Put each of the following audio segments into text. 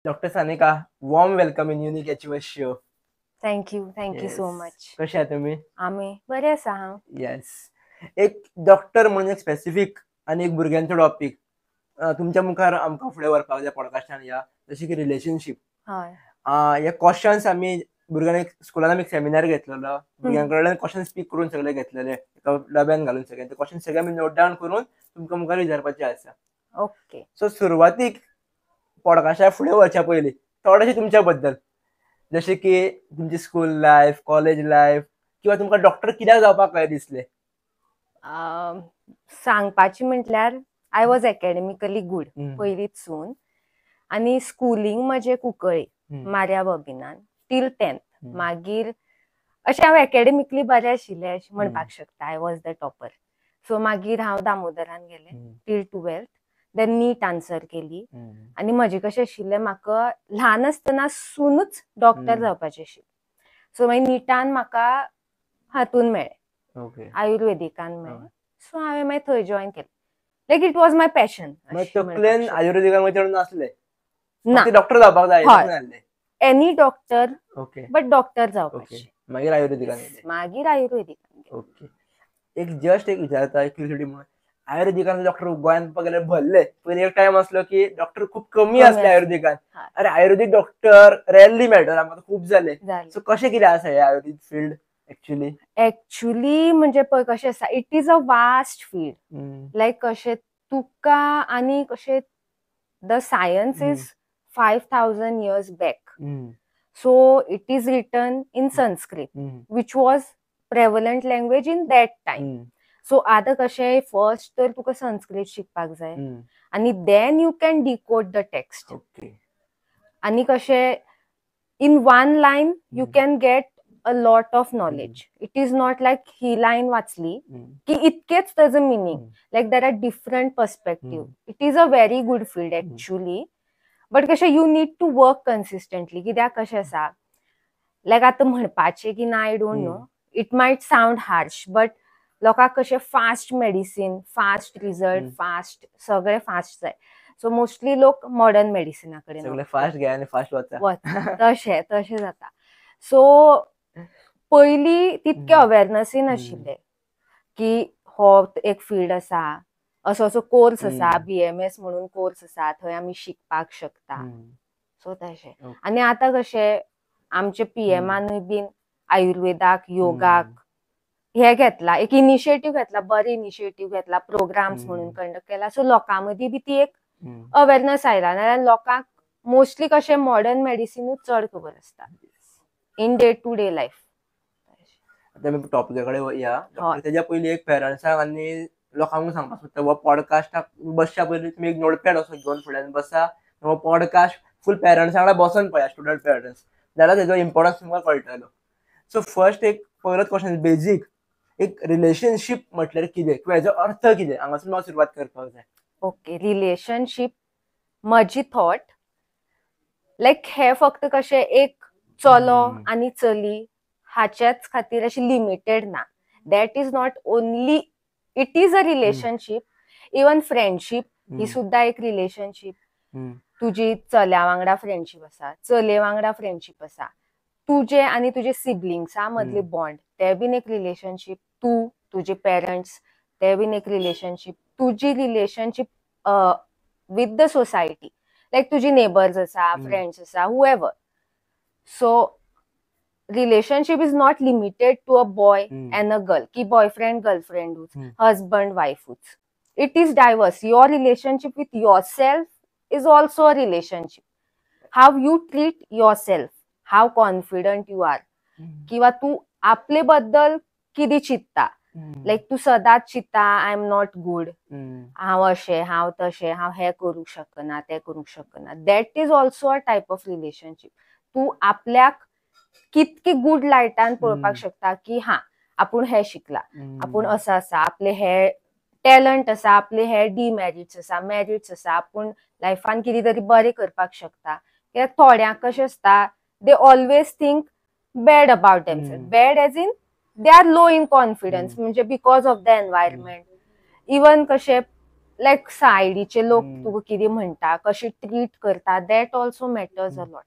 Dr. Sanika, warm welcome in Unique HOS show. Thank you Yes. so much. कसे आहात तुम्ही? आम्ही बरे आसा हांव. येस. एक डॉक्टर म्हणून एक स्पेसिफिक आणि एक भुरग्यांचो टॉपिक तुमच्या मुखार आमकां फुडें व्हरपाक जाय पॉडकास्टान या जशें की रिलेशनशीप. हय. हे क्वेश्चन्स आमी भुरग्यांक स्कुलान आमी एक सेमिनार घेतलेलो. भुरग्यांकडल्यान क्वेश्चन स्पीक करून सगळे घेतलेले. एका डब्यान घालून सगळे. ते क्वेश्चन सगळे आमी नोट डावन करून तुमकां मुखार विचारपाचे आसा. ओके. सो सुरवातीक पॉडकास्टा फुडें वचच्या पयलीं थोडेशें तुमच्या बद्दल. जशें की तुमची स्कूल लायफ, कॉलेज लायफ किंवा तुमकां डॉक्टर कित्याक जावपाक कशें दिसलें? सांगपाची म्हटल्यार आय वॉज एकेडेमिकली गूड हम्म. पयलींचसून आनी स्कुलींग म्हजें कुंकळ्ळी मारिया बॉबिनान टील 10th. मागीर अशें हांव एकेडेमिकली बरें आशिल्लें अशें म्हणपाक शकता. I was the topper. So मागीर हांव दामोदरान गेलें टील 12th. देन नीट आन्सर केली आनी म्हजें कशें आशिल्लें म्हाका ल्हान आसतना सुनूच डॉक्टर जावपाचें आशिल्लें. सो मागीर निटान म्हाका हातून मेळ्ळें, ओके. आयुर्वेदिकान मेळ्ळें. सो हांवें मागीर थंय जॉयन केलें. Like it was my passion. तकलेन आयुर्वेदिकान चड नासलें? ना, डॉक्टर जावपाक जाय हय. नासलें? Any doctor okay. But doctor जावपाचें. मागीर आयुर्वेदिकान गेले. मागीर आयुर्वेदिकान गेलें. ओके. एक विचारता एक क्युरियोसिटी म्हणून आयुर्वेदिकान डॉक्टर गोंयांत पळोवपाक गेल्यार भरले. पयलीं एक टायम आसलो की डॉक्टर खूब कमी आसले आयुर्वेदिकान. अरे आयुर्वेदिक डॉक्टर रेअरली मेळटा आमकां खूब जाले. सो कशें कितें आसा हे आयुर्वेदिक फील्ड एक्चुअली म्हणजे पळय कशें आसा, it is a vast field. Like कशें तुका आनी कशें the science is 5000 years back. So it is written in Sanskrit, which was prevalent language in that time. So आता कशें फर्स्ट तर तुका संस्कृत शिकपाक जाय आनी then you can decode the text. आनी कशें in one line you can get a lot of knowledge. It is not like ही line वाचली की इतकेच ताजो meaning. Like there are different perspective. It is a very good field actually. But कशें you need to work consistently. कित्याक कशें आसा, like आतां म्हणपाचें की ना I don't know, it might sound harsh, but लोकांक कशें fast medicine, fast result, fast सगळें फास्ट जाय. सो मोस्टली लोक मॉडर्न मेडिसिना कडेन फास्ट घे आनी फास्ट वचा. तशें जाता. सो पयलीं तितकें अवेरनसूय नाशिल्लें की हो एक फील्ड आसा, असो कोर्स आसा, BMS म्हणून कोर्स आसा, थंय आमी शिकपाक शकता. सो तशें. आनी आतां कशें आमचे PMानूय बीन आयुर्वेदाक, योगाक हे घेतला, एक इनिशिएटीव घेतला, बरे इनिशिएटीव घेतला, प्रोग्राम्स म्हणून कंडक्ट केला. सो लोकां मदीं बी ती एक अवेरनस आयला. नाल्यार लोकांक मोस्टली कशें मॉडर्न मेडिसिनूच चड खबर आसता in day to day life. आतां आमी टॉपिका कडेन या. तेज्या पयलीं एक पेरंट्सांक आनी लोकांक सांगपाक सोदता हो पॉडकास्टाक बसच्या पयलीं तुमी एक नोटपॅड असो घेवन फुड्यान बसा. हो पॉडकास्ट फूल पेरंट्सां वांगडा बसून पळया, स्टुडंट पेरंट्स, जाल्यार तेजो इम्पॉर्टन्स तुमकां कळटलो. सो फर्स्ट एक पयलोच क्वेश्चन बेजीक, एक रिलेशनशीप म्हटल्यार कितें किंवा हेजो अर्थ कितें हांगासून म्हाका सुरवात करपाक जाय. ओके. रिलेशनशीप म्हजी थॉट लायक हे फक्त कशें एक चलो आनी चली हाच्याच खातीर अशी लिमिटेड ना. That is not only, it is a relationship. Even friendship ही सुद्धा एक रिलेशनशीप. तुजी चल्या वांगडा फ्रेंडशीप आसा, चले वांगडा फ्रेंडशीप आसा, तुजे आनी तुजे सिबलिंग्सा मदले बॉन्ड ते बीन एक रिलेशनशीप. तू, तुजे पेरंट्स ते बीन एक रिलेशनशीप. तुजी relationship with the society, like तुजी नेबर्स आसा, फ्रेंड्स आसा, however. So relationship is not limited to a boy and a girl, की बॉयफ्रेंड गर्लफ्रेंडूच, हजबंड वायफूच. It is diverse. Your relationship with yourself is also a relationship. How you treat yourself, how confident you are, किंवा तू आपले बद्दल किती चित्ता. लायक तू सदांच चित्ता आय एम नॉट गुड, हांव अशें, हांव तशें, हांव हे करूंक शकना, ते करूंक शकना. That is also a type of relationship. तू आपल्याक कितकी गुड लायटान पळोवपाक शकता की हा आपूण हे शिकला, आपूण असो आसा, आपले हे टॅलंट आसा, आपले हे डिमेरिट्स आसा, मेरिट्स आसा, आपूण लायफान कितें तरी बरें करपाक शकता. कित्याक थोड्यांक कशें आसता, they always think bad about themselves. Bad as in they are low in confidence, म्हणजे because of the environment. Even कशें लायक सायडीचे लोक हम्म. तुका कितें म्हणटा, कशी ट्रीट करता, that also matters a lot.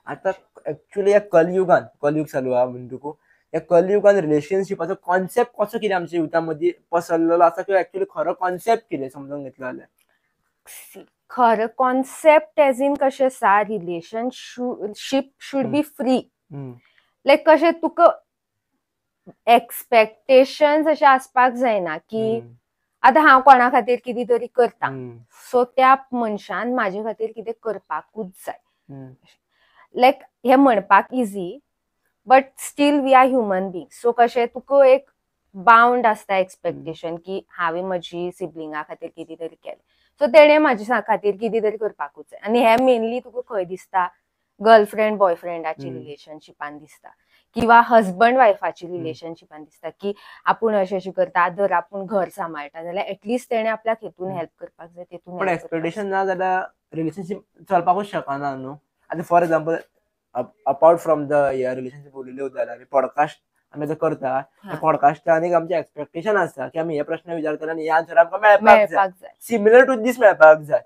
आता ऍक्च्युली या कलयुग चालू आहे म्हणटकू या कलयुगान रिलेशनशिपाचो कॉन्सेप्ट कसो कितें आमच्या युथामध्ये पसरलेलो आसा किंवा ऍक्च्युली खरो कॉन्सेप्ट कितें समजून घेतलो जाल्यार खरं कॉन्सेप्ट एज इन कशें आसा, रिलेशनशिप शूड बी फ्री. लायक कशें तुका एक्सपेक्टेशन्स अशें आसपाक जायना की आतां हांव कोणा खातीर कितें तरी करता, सो त्या मनशान म्हाजे खातीर कितें करपाकूच जाय. लायक हे म्हणपाक easy, but still we are human being. So कशें तुका एक बाउंड आसता एक्सपेक्टेशन की हांवें म्हजी सिबलिंगा खातीर कितें तरी केलें, सो तेणें म्हाजे खातीर कितें तरी करपाकूच जाय. आनी हे मेनली तुका खंय दिसता, गर्लफ्रेंड बॉयफ्रेंडाची रिलेशनशिपान दिसता, किंवा हजबंड वायफाची रिलेशनशिपान दिसता की आपूण अशें करता, जर आपूण घर सांबाळटा जाल्यार एटलिस्ट तेणें आपल्याक हेतून हेल्प करपाक जाय, तेतून पण एक्सपेक्टेशन ना जाल्यार रिलेशनशिप चलपाकूच शकना न्हू. आतां for example apart from the relationship उलयल्यो जाल्यार पॉडकास्ट आमी जो करता, त्या पॉडकास्टान एक आमचे एक्सपेक्टेशन आसता की आमी हे प्रश्न विचारतले आनी हे आन्सर आमकां मेळपाक जाय, सिमिलर टू दीस मेळपाक जाय.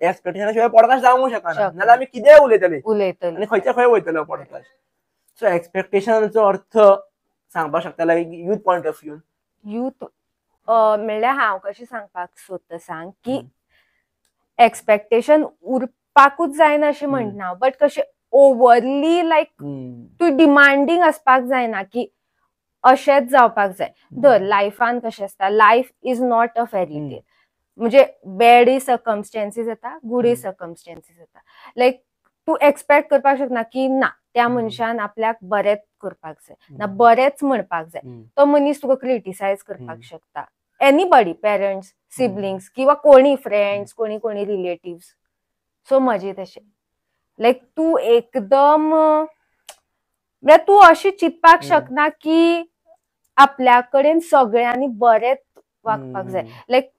एक्सपेक्टेशना शिवाय पॉडकास्ट जावंक शकना, नाल्यार आमी कितेंय उलयतले आनी खंयच्या खंय वयतलो पॉडकास्ट. सो एक्सपेक्टेशनाचो अर्थ सांगपाक शकता youth point of view. Youth म्हणल्यार हांव कशें सांगपाक सोदता सांग की एक्सपेक्टेशन उरपाकूच जायना अशें म्हणना, बट कशें ओव्हरली लायक तूं डिमांडींग आसपाक जायना की अशेंच जावपाक जाय. धर लायफान कशें आसता, life is not a fairy tale. म्हणजे बॅडय सर्कमस्टेन्सीस येता, गुडय सर्कमस्टेन्सीस येता. लायक तूं एक्सपेक्ट करपाक शकना की ना त्या मनशान आपल्याक बरेंच करपाक जाय ना बरेंच म्हणपाक जाय. तो मनीस तुका क्रिटिसायज करपाक शकता, एनीबडी, पेरेंट्स, सिबलिंग्स किंवा कोणी फ्रेंड्स, कोणी रिलेटिव्स. सो म्हजें तशें लायक तूं एकदम म्हणल्यार तूं अशें चिंतपाक शकना की आपल्या कडेन सगळ्यांनी बरेंच वागपाक जाय. लायक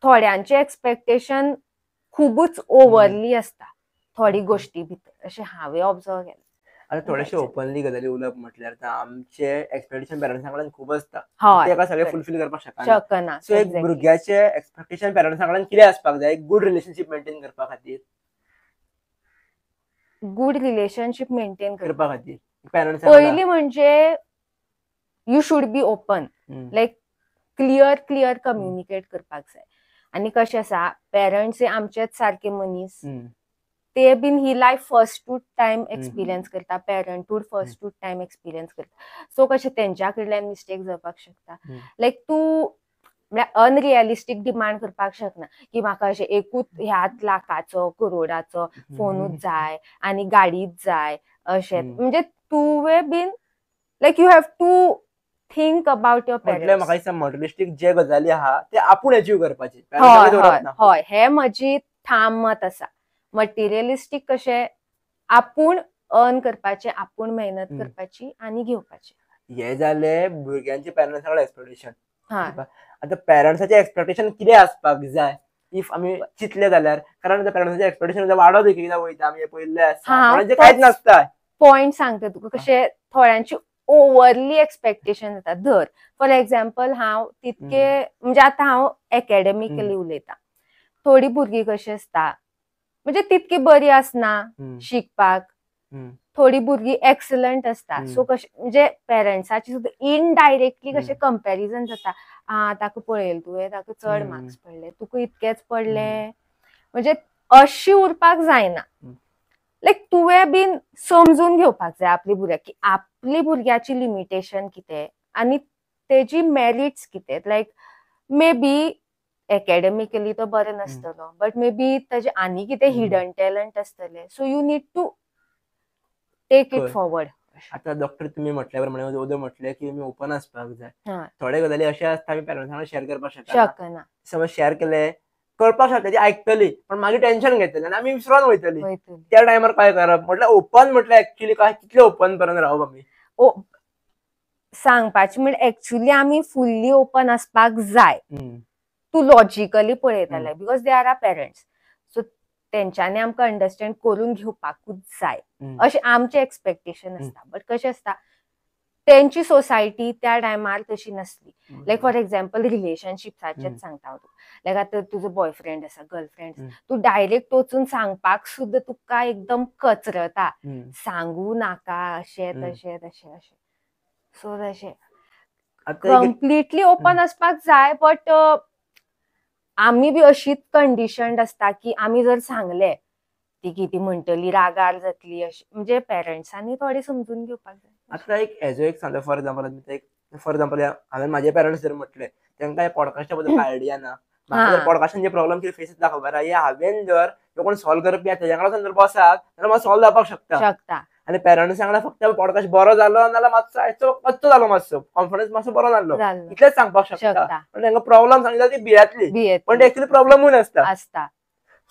थोड्यांचे एक्सपेक्टेशन खूबच ओव्हरली आसता थोडी गोष्टी भितर, अशें हांवें ऑब्जर्व केलें. आतां थोडेशे ओपनली गजाली उलोवप म्हटल्यार आमचे एक्सपेक्टेशन पेरंट्सां कडल्यान खूब आसता, हय, तेका सगळे फुलफील करपाक शकना. शकना. सो एक भुरग्याचे एक्सपेक्टेशन पेरंट्सां कडल्यान कितें आसपाक जाय एक गूड रिलेशनशीप मेंटेन करपा खातीर? गुड रिलेशनशीप मेंटेन करपा खातीर पयली म्हणजे you should be open, like clear communicate करपाक जाय. आनी कशें आसा, पेरंट्स आमचेच सारके मनीस, ते बीन ही life first to time experience करता, parenthood first to time experience करता. सो कशें तेंच्या कडल्यान मिस्टेक जावपाक शकता. लायक तूं अनरिअलिस्टीक डिमांड करपाक शकना की म्हाका अशें एकूच ह्याच लाखाचो करोडाचो फोनूच जाय आनी गाडीच जाय अशें. म्हणजे तुवें बीन like you have to think about your parents. म्हाका दिसता मटेरियलिस्टीक जे गजाली आहा ते आपूण अचीव करपाचे. हय, हे म्हजी ठाम मत आसा. मटेरियलिस्टीक कशें आपूण अर्न करपाचें, आपूण मेहनत करपाची आनी घेवपाची. हे जाले भुरग्यांचे पेरंट्सां कडल्यान एक्सपेक्टेशन. आतां पेरंट्साचे एक्सपेक्टेशन कितें आसपाक जाय इफ आमी चिंतले जाल्यार? कारण पेरंट्साचे एक्सपेक्टेशन वाडत एकएकदां वयता, आमी पयल्ले आसा, कोणाचें कांयच नासता. पॉयंट सांगता तुका, कशें थोड्यांची ओव्हरली एक्सपेक्टेशन जाता. धर फॉर एक्झाम्पल हांव तितके म्हणजे आतां हांव एकेडेमिकली उलयतां, थोडी भुरगीं कशीं आसता म्हणजे तितकी बरी आसना शिकपाक, थोडी भुरगीं एक्सलंट आसता. सो कशें म्हणजे पेरंट्साची सुद्दां इनडायरेक्टली कशें कंपॅरिझन जाता. ताका पळयलें तुवें, ताका चड मार्क्स पडले, तुका इतकेच पडले, म्हणजे अशी उरपाक जायना. लायक तुवें बीन समजून घेवपाक जाय आपली भुरग्याक की आपली भुरग्याची लिमिटेशन कितें आनी तेजी मेरिट्स कितें. लायक मे बी एकेडेमिकली तो बरो नासतलो, बट मे बी ताजे आनी कितें हिडन टॅलंट आसतलें. So you need to take it forward. आतां डॉक्टर तुमी म्हटल्या प्रमाणे उदो म्हटलें की आमी ओपन आसपाक जाय. थोडे गजाली अशें आसता आमी पेरंट्सां कडेन शेअर करपाक शकना. समज शेअर केलें कळपाक शकता ती आयकतली, पण मागीर टेन्शन घेतली आनी आमी विसरोन वयतली. त्या टायमार काय करप म्हटल्यार ओपन म्हटल्यार एक्चुअली काय कितले ओपन पर्यंत रावप आमी? सांगपाचें म्हणजे एक्चुअली आमी फुल्ली ओपन आसपाक जाय. तूं लॉजिकली पळयतलें, because they are are parents. So तेंच्यांनी आमकां अंडरस्टँड करून घेवपाकूच जाय अशें आमचें एक्सपेक्टेशन आसता. बट कशें आसता, तेंची सोसायटी त्या टायमार तशी नसली. लायक फॉर एक्झाम्पल रिलेशनशिप्साचेच सांगता हांव तुका. लायक आतां तुजो बॉयफ्रेंड आसा, गर्लफ्रेंड आसा, तू डायरेक्ट वचून सांगपाक सुद्दां तुका एकदम कचरता. सांगू नाका अशें तशें तशें अशें. सो तशें कम्प्लिटली ओपन असपाक जाय, बट आमी बी अशीच कंडिशन्ड आसता की आमी जर सांगले ती किती म्हणटली, रागार जातली अशी. म्हणजे पेरेंट्सांनी थोडे समजून घेवपाक जाय. आता एक सांगता फॉर एक्झाम्पल हांवें माझे पेरेंट्स जर म्हटले तांकां ह्या पॉडकास्टा बद्दल काय आयडिया ना, म्हाका पॉडकास्टान जे प्रॉब्लेम कितें फेस जाता खबर आहा, हांवें जर कोण सॉल्व करपी तेज्या वांगडा जर बसत जाल्यार म्हाका सॉल्व जावपाक शकता. आनी पेरेंट्स वांगडा फक्त पॉडकास्ट बरो जालो नाल्यार मातसो कच्चो जालो, मातसो कॉन्फिडन्स मातसो बरो जालो, इतलेंच सांगपाक शकता. पण तांकां प्रॉब्लेम सांगता ती भियेतली, पण एक्चुअली प्रॉब्लेमूय नासता.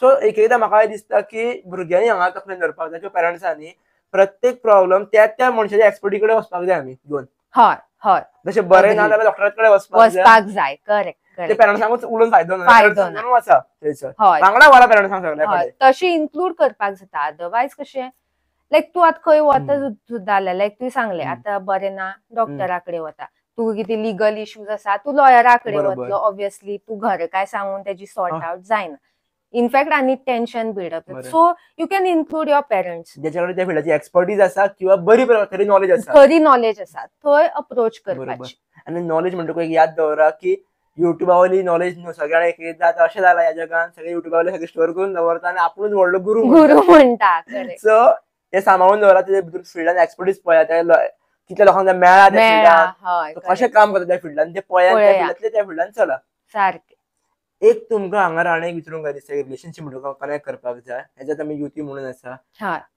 सो एकदा म्हाका दिसता की भुरग्यांनी हांगा तकलेन धरपाक जाय, पेरेंट्सांनी प्रत्येक प्रॉब्लेम त्या मनशाच्या एक्सपर्टी कडेन वचपाक जाय आमी घेवन. हय जशें बरें ना जाल्यार डॉक्टरा कडेन वचपाक जाय. करेक्ट. ते पेरेंट्सांकूच उलोवन फायदो ना. वचा थंयसर वांगडा व्हरा पेरेंट्सांक सगळ्या कडेन. तशें इन्क्लूड करपाक जाता. अदरवायज कशें लायक तूं आतां खंय वता सुद्दां जाल्यार लायक तुवें सांगलें आतां बरें ना डॉक्टरा कडेन वता, तूं कितें लिगल इश्यूज आसा तूं लॉयरा कडेन वतलो. ऑब्वियसली तू घर काय सांगून तेजी सॉर्ट आउट जायना. इनफॅक्ट आनी tension buildup. So you can include your parents ज्याच्या कडेन त्या फिल्डाची एक्सपर्टीज आसा किंवा बरी खरी नॉलेज आसा थंय अप्रोच करपाची. आनी नॉलेज म्हणटकूच एक याद दवरा की युट्यूबावयली नॉलेज न्हू, सगळ्यांक एक जाता अशें जालां ह्या जगान सगळे युट्यूबावयले सगळे स्टोर करून दवरता आनी आपुणूच व्हडलो गुरू म्हणटा. सो ते सांबाळून दवरा. तेजे भितर फिल्डान एक्सपर्टीज पळया, कितल्या लोकांक मेळ्ळा त्या फिल्डान, कशें काम करता त्या फिल्डान ते पळया, त्या फिल्डान चला. सारकें. एक तुमकां हांगा राणे विचारूंक जाय दिसता, रिलेशनशीप म्हणटून कनेक्ट करपाक जाय. हेच्यात आमी युती म्हणून आसा.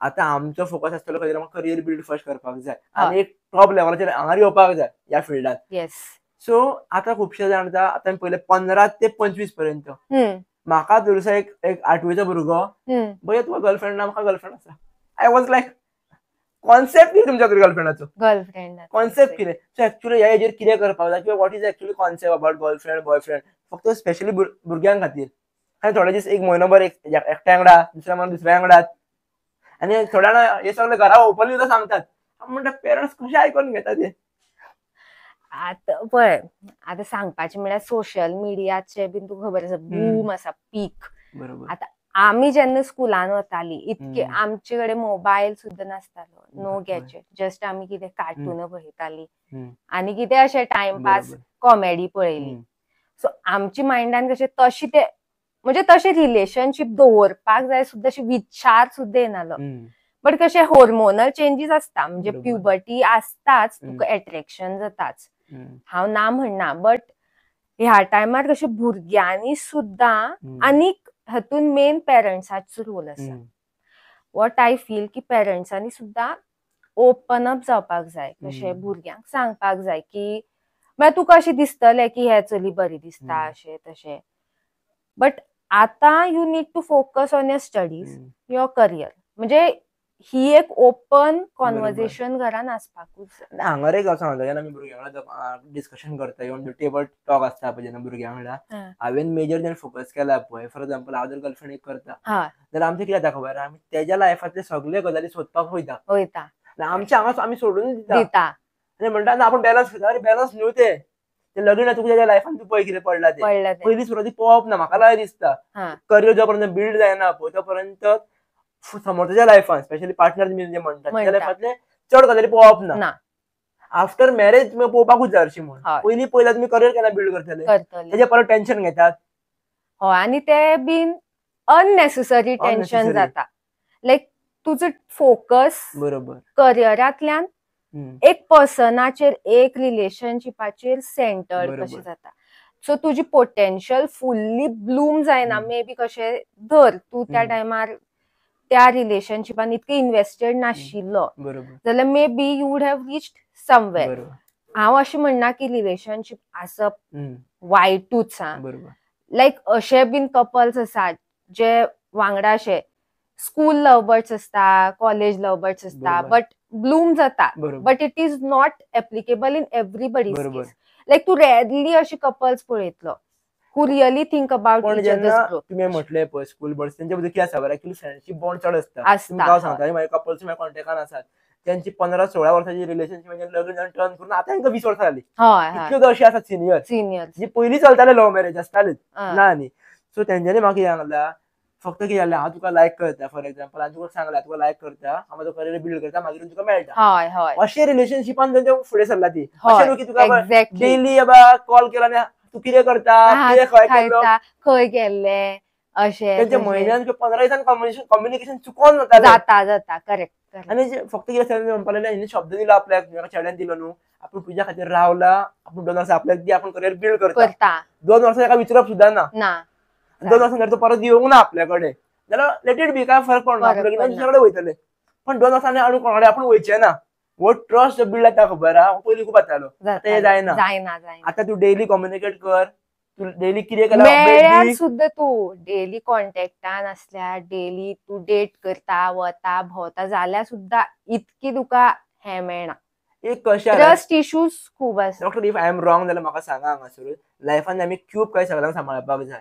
आतां आमचो फोकस आसतलो खंय करियर बिल्ड फर्स्ट करपाक जाय आनी एक टॉप लेवलाचेर हांगा येवपाक जाय ह्या फिल्डान. सो आतां खुबशे जाण आतां पयले 15 ते 25 पर्यंत म्हाका धरसा एक 8वेचो भुरगो भैया तुका गर्लफ्रेंड ना, म्हाका गर्लफ्रेंड आसा. आय वॉज लायक कॉन्सेप्ट कितें तुमच्या गर्लफ्रेंडाचो, कॉन्सेप्ट कितें. सो एक्चुअली ह्या एजीर कितें करपाक जाय किंवा what is actually concept about girlfriend boyfriend, फक्त स्पेशली भुरग्यां खातीर. आनी थोडे दीस एक म्हयनोभर एकट्या वांगडा, दुसऱ्या म्हयनो दुसऱ्या वांगडा, आनी थोड्या जाणां हे सगळें घरा ओपनली सुद्दां सांगतात. म्हणटा पेरेंट्स कशें आयकून घेता ते. आतां पळय, आतां सांगपाचें म्हळ्यार सोशल मिडियाचे बीन तुका खबर आसा बूम आसा, पीक. आतां आमी जेन्ना स्कुलान वताली इतके आमचे कडेन मोबायल सुद्दां नासतालो, नो गॅजेट, जस्ट आमी कितें कार्टून पळयताली आनी कितें अशें टायमपास कॉमेडी पळयली. सो आमच्या मायंडान कशें तशें ते म्हणजे तशें रिलेशनशीप दवरपाक जाय सुद्दां अशें विचार सुद्दां येनालो. बट कशें हॉर्मोनल चेंजीस आसता, म्हणजे प्युबर्टी आसताच, तुका एट्रॅक्शन जाताच, हांव ना म्हणना. बट ह्या टायमार कशें भुरग्यांनी सुद्दां आनीक हातून मेन पेरेंट्साचो रोल आसा. वॉट आय फील की पेरेंट्सांनी सुद्दां ओपन अप जावपाक जाय. कशें भुरग्यांक सांगपाक जाय की म्हळ्यार तुका अशें दिसतलें की हे चली बरी दिसता अशें तशें, बट आतां you need to focus on your studies, your career. म्हणजे ही एक ओपन कॉन्वर्सेशन घरान आसपाकूच. हांगर एक सांगता जेन्ना आमी भुरग्यां वांगडा डिस्कशन करता, इवन टेबल टॉक आसता पळय जेन्ना भुरग्यां वांगडा, हांवें मेजर जेन्ना फोकस केला पळय, फॉर एक्झाम्पल हांव जर गर्लफ्रेंड एक करता जाल्यार आमचें कितें जाता खबर, आमी तेज्या लायफांतले सगळे गजाली सोदपाक वयता. आमच्या हांगा आमी सोडून दिता आनी म्हणटा ना आपूण बॅलन्स करता. अरे बॅलन्स न्हू ते लग्न तुका तेज्या लायफान तूं पळय कितें पडला ते. पयलीं सुरवाती पळोवप ना, म्हाका लाय दिसता. करियर जो पर्यंत बिल्ड जायना पळय तो पर्यंत समोरच्या लायफान स्पेशली पार्टनर जे म्हणटात त्या लायफांतले चड गजाली पळोवप ना. आफ्टर मॅरेज तुमी पळोवपाकूच जाय अशी म्हणून. पयलीं तुमी करियर केन्ना बिल्ड करतले तेजे परत टेन्शन घेतात. हय, आनी ते बीन अननेसेसरी टेन्शन जाता. लायक तुजो फोकस बरोबर करियरांतल्यान एक पर्सनाचेर, एक रिलेशनशिपाचेर सेंटर्ड कशें जाता. सो तुजी पोटेन्शियल फुल्ली ब्लूम जायना. मे बी कशें धर तूं त्या टायमार त्या रिलेशनशिपान इतके इन्वेस्टेड नाशिल्लो जाल्यार maybe you would have reached somewhere. हांव अशें म्हणना की रिलेशनशीप आसप वायटूच हा. लायक अशे बीन कपल्स आसात जे वांगडा अशे स्कूल लव्हबर्ड्स आसता, कॉलेज लव्हबर्ड्स आसता, बट ब्लूम जाता. But it is not applicable in everybody's case. Like तूं रेअरली अशे कपल्स पळयतलो who really think about each other's growth. तुम्ही म्हटले पळय स्कूल बर्ड्स त्यांच्या बद्दल कितें आसा बरं, एक्चुअली फ्रेंडशिप बॉन्ड चड आसता. तुमकां हांव सांगता माझे कपल्स माझ्या कॉन्टॅक्टान आसात त्यांची 15-16 वर्षाची रिलेशनशिप म्हणजे लग्न टर्न करून आता त्यांना 20 वर्ष झाली. हय हय इतके वर्षी असतात सिनियर सिनियर जी पयलीं चलताले लव्ह मॅरेज आसताले ना न्ही. सो तेंच्यांनी म्हाका कितें सांगला फक्त कितें जालें हांव तुका लायक करता फॉर एक्झाम्पल हांवें तुका सांगला तुका लायक करता हांव म्हाजो करियर बिल्ड करता मागीर तुका मेळटा हय हय अशें रिलेशनशिपान तेंच्या फुडें सरला ती. हय, अशें न्हू की तुका exactly. डेली कॉल केला आनी तूं कितें करता कितें खंय केल्लो खायता खंय गेल्ले अशें तेंचे तशें. म्हयन्यान किंवा 15 दिसान कम्युनिकेशन चुकोवन जातालें. जाता जाता करेक्ट करेक्ट. आनी फक्त कितें सांगलें म्हणपा लागलें हिने शब्द दिलो आपल्याक चेड्यान दिलो न्हू आपूण तुज्या खातीर रावला आपूण 2 वर्सां आपल्याक दी आपूण करियर बिल्ड करता. करता 2 वर्सां ताका विचारप सुद्दां ना. ना 2 वर्सां नंतर तो परत येवंक ना आपल्या कडेन जाल्यार लेट इट बी काय फरक पडना फरक लग्नान पडना. दुसरे कडेन वयतले. पण 2 वर्सांनी आनी कोणा कडेन आपूण वयचे ना. वो ट्रस्ट बिल्ड जाता खबर आहा पयलीं खूब जातालो आतां हें जायना. जायना जायना. आतां तूं डेली कम्युनिकेट कर तूं डेली कितें केलां मेळ्यार update दी. सुद्धा तू डेली कॉन्टॅक्टान असल्यार डेली तू डेट करता वता भोंवता जाल्यार सुद्धा इतकी तुका हे मेळना. एक कशें ट्रस्ट इश्यूज खूब आसा. Doctor if I am wrong जाल्यार म्हाका सांगा हांगासर लायफान आमी क्यूब काय सगळ्यांक सांबाळपाक जाय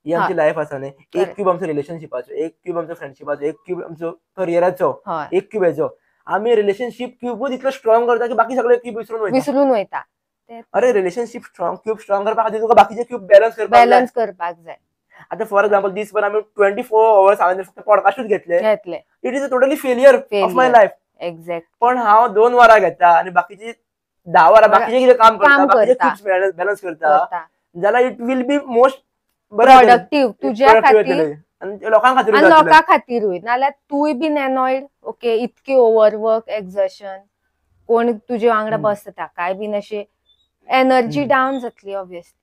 ही आमची लायफ आसा न्ही. एक क्यूब आमचो रिलेशनशिपाचो एक क्यूब आमचो फ्रेंडशिपाचो एक क्यूब आमचो करियराचो हय एक क्यूब हेचो आमी रिलेशनशिप क्यूबूच इतलो स्ट्रॉंग करता की बाकी सगळे क्यूब विसरून वयता. विसरून वयता. अरे रिलेशनशिप क्यूब स्ट्रॉंग करपा खातीर तुका बाकीचे क्यूब बॅलन्स करपाक जाय. बॅलन्स करपाक जाय. आतां फॉर एक्झाम्पल दिसभर आमी 24 hours हांवें फक्त पॉडकास्टूच घेतले घेतले it is a totally failure of my life. Exact. पण हांव 2 वरां घेता आनी बाकीची 10 वरां बाकीचे कितें काम करता बाकीचे करता. क्यूब्स बॅलन्स करता जाल्यार इट विल बी मोस्ट बरें प्रोडक्टिव्ह तुझ्या खातीर आनी लोकां खातीर आनी लोकां खातीरूय नाल्यार तूंय बीन एनॉयड ओके इतके ओव्हरवर्क एक्झर्शन कोण तुजे वांगडा बसता ताकाय बीन अशें एनर्जी डावन जातली ऑब्वियसली.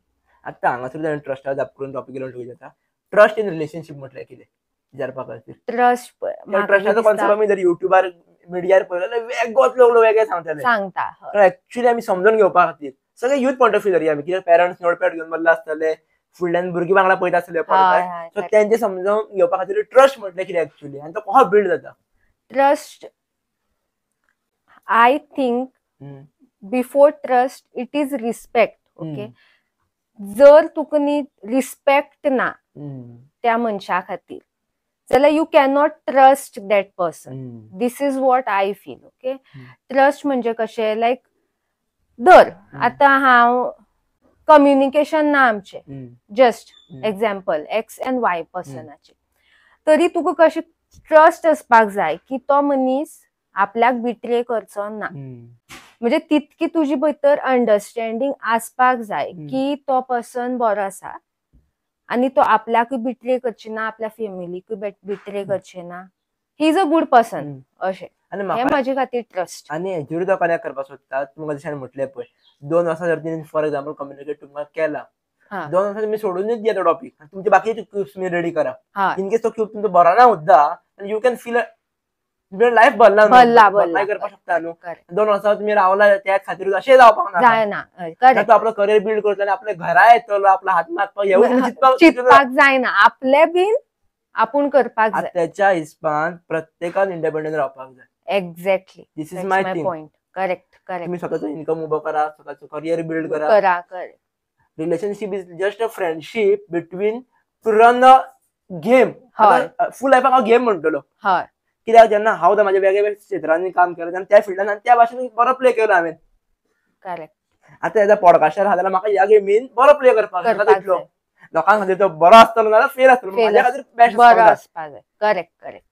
आतां हांगासर ट्रस्टा जाप करून टॉपिक घेवन ठेवूं जाता. ट्रस्ट इन रिलेशनशिप म्हटल्यार कितें विचारपा खातीर ट्रस्ट ट्रस्टाचो कॉन्सेप्ट आमी जर युट्यूबार मिडियार पळयलो जाल्यार वेगळोच लोक वेगळे सांगताले. सांगता एक्चुअली आमी समजून घेवपा खातीर सगळे यूथ पॉयंट ऑफ व्यू धरया आमी कित्याक पेरंट्स नोटपॅड घेवन बसले आसतले फुडल्यान भुरगीं वांगडा पळयता आसतले पॉडकास्ट सो तेंचे समजून घेवपा खातीर ट्रस्ट म्हटल्यार कितें एक्चुअली आनी तो कसो बिल्ड जाता. Trust I think before trust it is respect. Okay जर तुका न्ही रिस्पेक्ट ना त्या मनशा खातीर जाल्यार you cannot trust that person. This is what I feel. Okay trust म्हणजे कशें लायक दर आतां हांव कम्युनिकेशन ना आमचें just example X and Y पर्सनाचे तरी तुका कशें ट्रस्ट असपाक जाय की तो मनीस आपल्याक बिट्रे करचो ना. म्हणजे तितकी तुजी भितर अंडरस्टँडिंग आसपाक जाय की तो पर्सन बरो आसा आनी तो आपल्याकूय बिट्रे करची ना आपल्या फॅमिलीकूय बिट्रे करचे ना. He is a good person अशें हे म्हाजे खातीर ट्रस्ट. आनी हेजेर तो कनेक्ट करपाक सोदता तुमकां जशें म्हटलें पळय 2 वर्सां जर तिणें फॉर एक्झाम्पल कम्युनिकेट तुमकां केला 2 वर्सां तुमी सोडूनच दिया तो टॉपिक तुमचे बाकीचे क्यूब्स तुमी रेडी करा. इनकेस तो क्यूब तुमचो बरो ना सुद्दां यू कॅन फील लायफ भरला करपाक शकता न्हू. 2 वर्सां तुमी रावला त्या खातीर अशें जावपाक जायना. तो आपलो करियर बिल्ड करतलो आनी आपल्या घरा येतलो आपलो हात मागपाक चिंतपाक जायना आपले बीन आपूण करपाक जाय. त्याच्या हिसपान प्रत्येकान इंडिपेंडंट रावपाक जाय. Exactly this is my point. Correct correct. तुम्ही स्वतःचो इन्कम उभो करा स्वतःचो करियर बिल्ड करा. Relationship is just a friendship between two run a game. Full लायफाक हांव गेम म्हणटलो कित्याक जेन्ना हांव म्हाज्या वेगळ्या क्षेत्रांनी काम केलें तेन्ना त्या फिल्डान आनी त्या भाशेन बरो प्ले केलो हांवें. करेक्ट. आतां एज अ पॉडकास्टर आहा जाल्यार म्हाका ह्या गेमीन बरो प्ले करपाक जाय. लोकां खातीर तो बरो आसतलो नाल्यार फेल आसतलो म्हाज्या खातीर बेस्ट बरो आसपाक जाय. Correct correct.